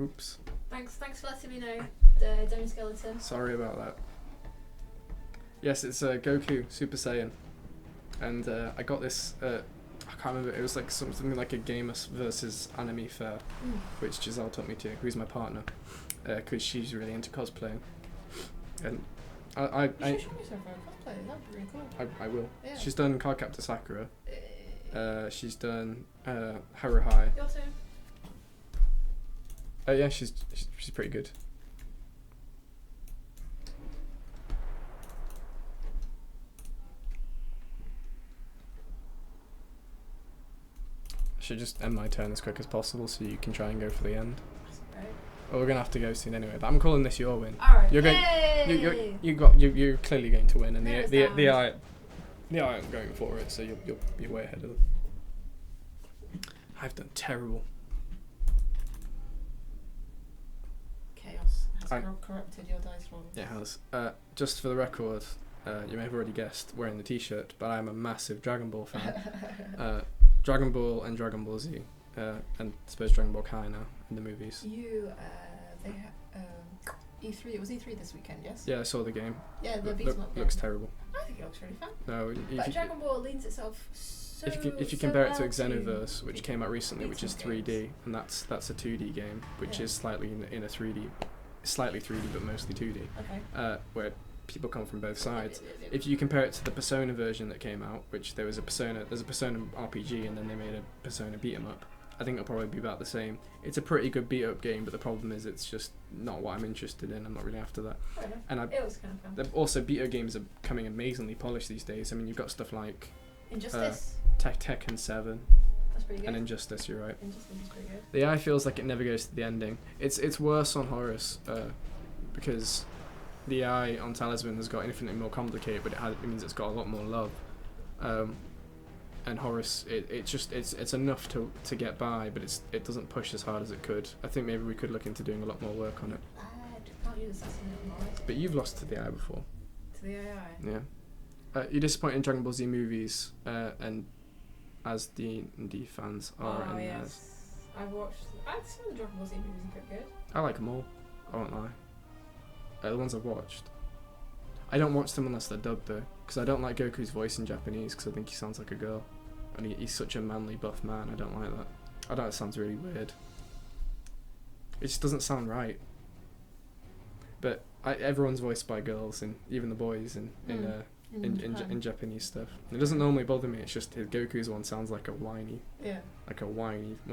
Oops. Thanks for letting me know, Demi Skeleton. Sorry about that. Yes, it's Goku Super Saiyan, and I got this. I can't remember. It was like something like a Gamers versus Anime Fair, which Giselle took me to. Who's my partner? Because she's really into cosplaying, and I You should show me some for a cosplay. That'd be really cool. I will. Yeah. She's done Cardcaptor Sakura. She's done Haruhai. Your turn. Yeah, she's pretty good. I should just end my turn as quick as possible so you can try and go for the end. right? Well, we're gonna have to go soon anyway. But I'm calling this your win. Alright. You're going. Yay! You're clearly going to win, and Nervous the sound. AI aren't going for it, so you'll be way ahead of them. I've done terrible. Chaos has I- corrupted your dice rolls. It has. Just for the record, you may have already guessed wearing the T-shirt, but I'm a massive Dragon Ball fan. Dragon Ball and Dragon Ball Z, and I suppose Dragon Ball Kai now in the movies. E3. It was E3 this weekend, yes. Yeah, I saw the game. Yeah, the beat 'em up game. Looks terrible. I think it looks really fun. No, But Dragon Ball leans itself so if you so compare it to well Xenoverse, which came out recently, which is beat 'em 3D, and that's a 2D game, which Yeah. is slightly in a 3D, slightly 3D but mostly 2D, Okay. where people come from both sides. If you compare it to the Persona version that came out, which there's a Persona RPG, and then they made a Persona beat 'em up. I think it'll probably be about the same. It's a pretty good beat up game, but the problem is it's just not what I'm interested in. I'm not really after that. Fair enough. And It was kind of fun. also beat up games are becoming amazingly polished these days. I mean, you've got stuff like Injustice. Tekken 7 That's pretty good. and Injustice. You're right. Injustice is pretty good. The AI feels like it never goes to the ending. It's worse on Horus because the AI on Talisman has got infinitely more complicated, but it means it's got a lot more love. And Horus, it's enough to get by, but it doesn't push as hard as it could. I think maybe we could look into doing a lot more work on it. Can't use assassinate on Horus. But you've lost to the AI before. To the AI. Yeah. You're disappointed in Dragon Ball Z movies, and as D&D fans are Oh in yes. I've watched. Some of the Dragon Ball Z movies are pretty good. I like them all. I won't lie. The ones I've watched. I don't watch them unless they're dubbed though, because I don't like Goku's voice in Japanese because I think he sounds like a girl, and he's such a manly buff man. I don't like that. I know it sounds really weird. It just doesn't sound right. But everyone's voiced by girls, and even the boys in Japanese stuff. It doesn't normally bother me. It's just Goku's one sounds like a whiny girl.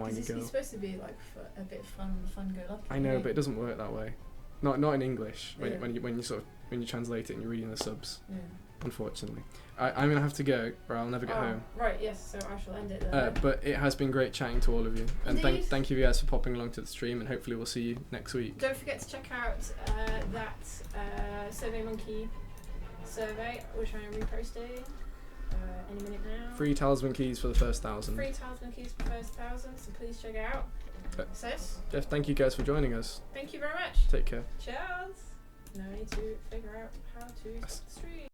He's supposed to be like a bit fun go lucky. I know, but it doesn't work that way. Not in English. Yeah. When you translate it and you're reading the subs. Yeah. Unfortunately, I'm gonna have to go, or I'll never get home. Right. Yes. So I shall end it there. But it has been great chatting to all of you, and Indeed. thank you guys for popping along to the stream, and hopefully we'll see you next week. Don't forget to check out that SurveyMonkey survey, which I am reposting any minute now. Free Talisman keys for the first 1,000. Free Talisman keys for the first 1,000, so please check it out. Sis, Jeff, thank you guys for joining us. thank you very much. Take care. Cheers. Now I need to figure out how to stop the stream.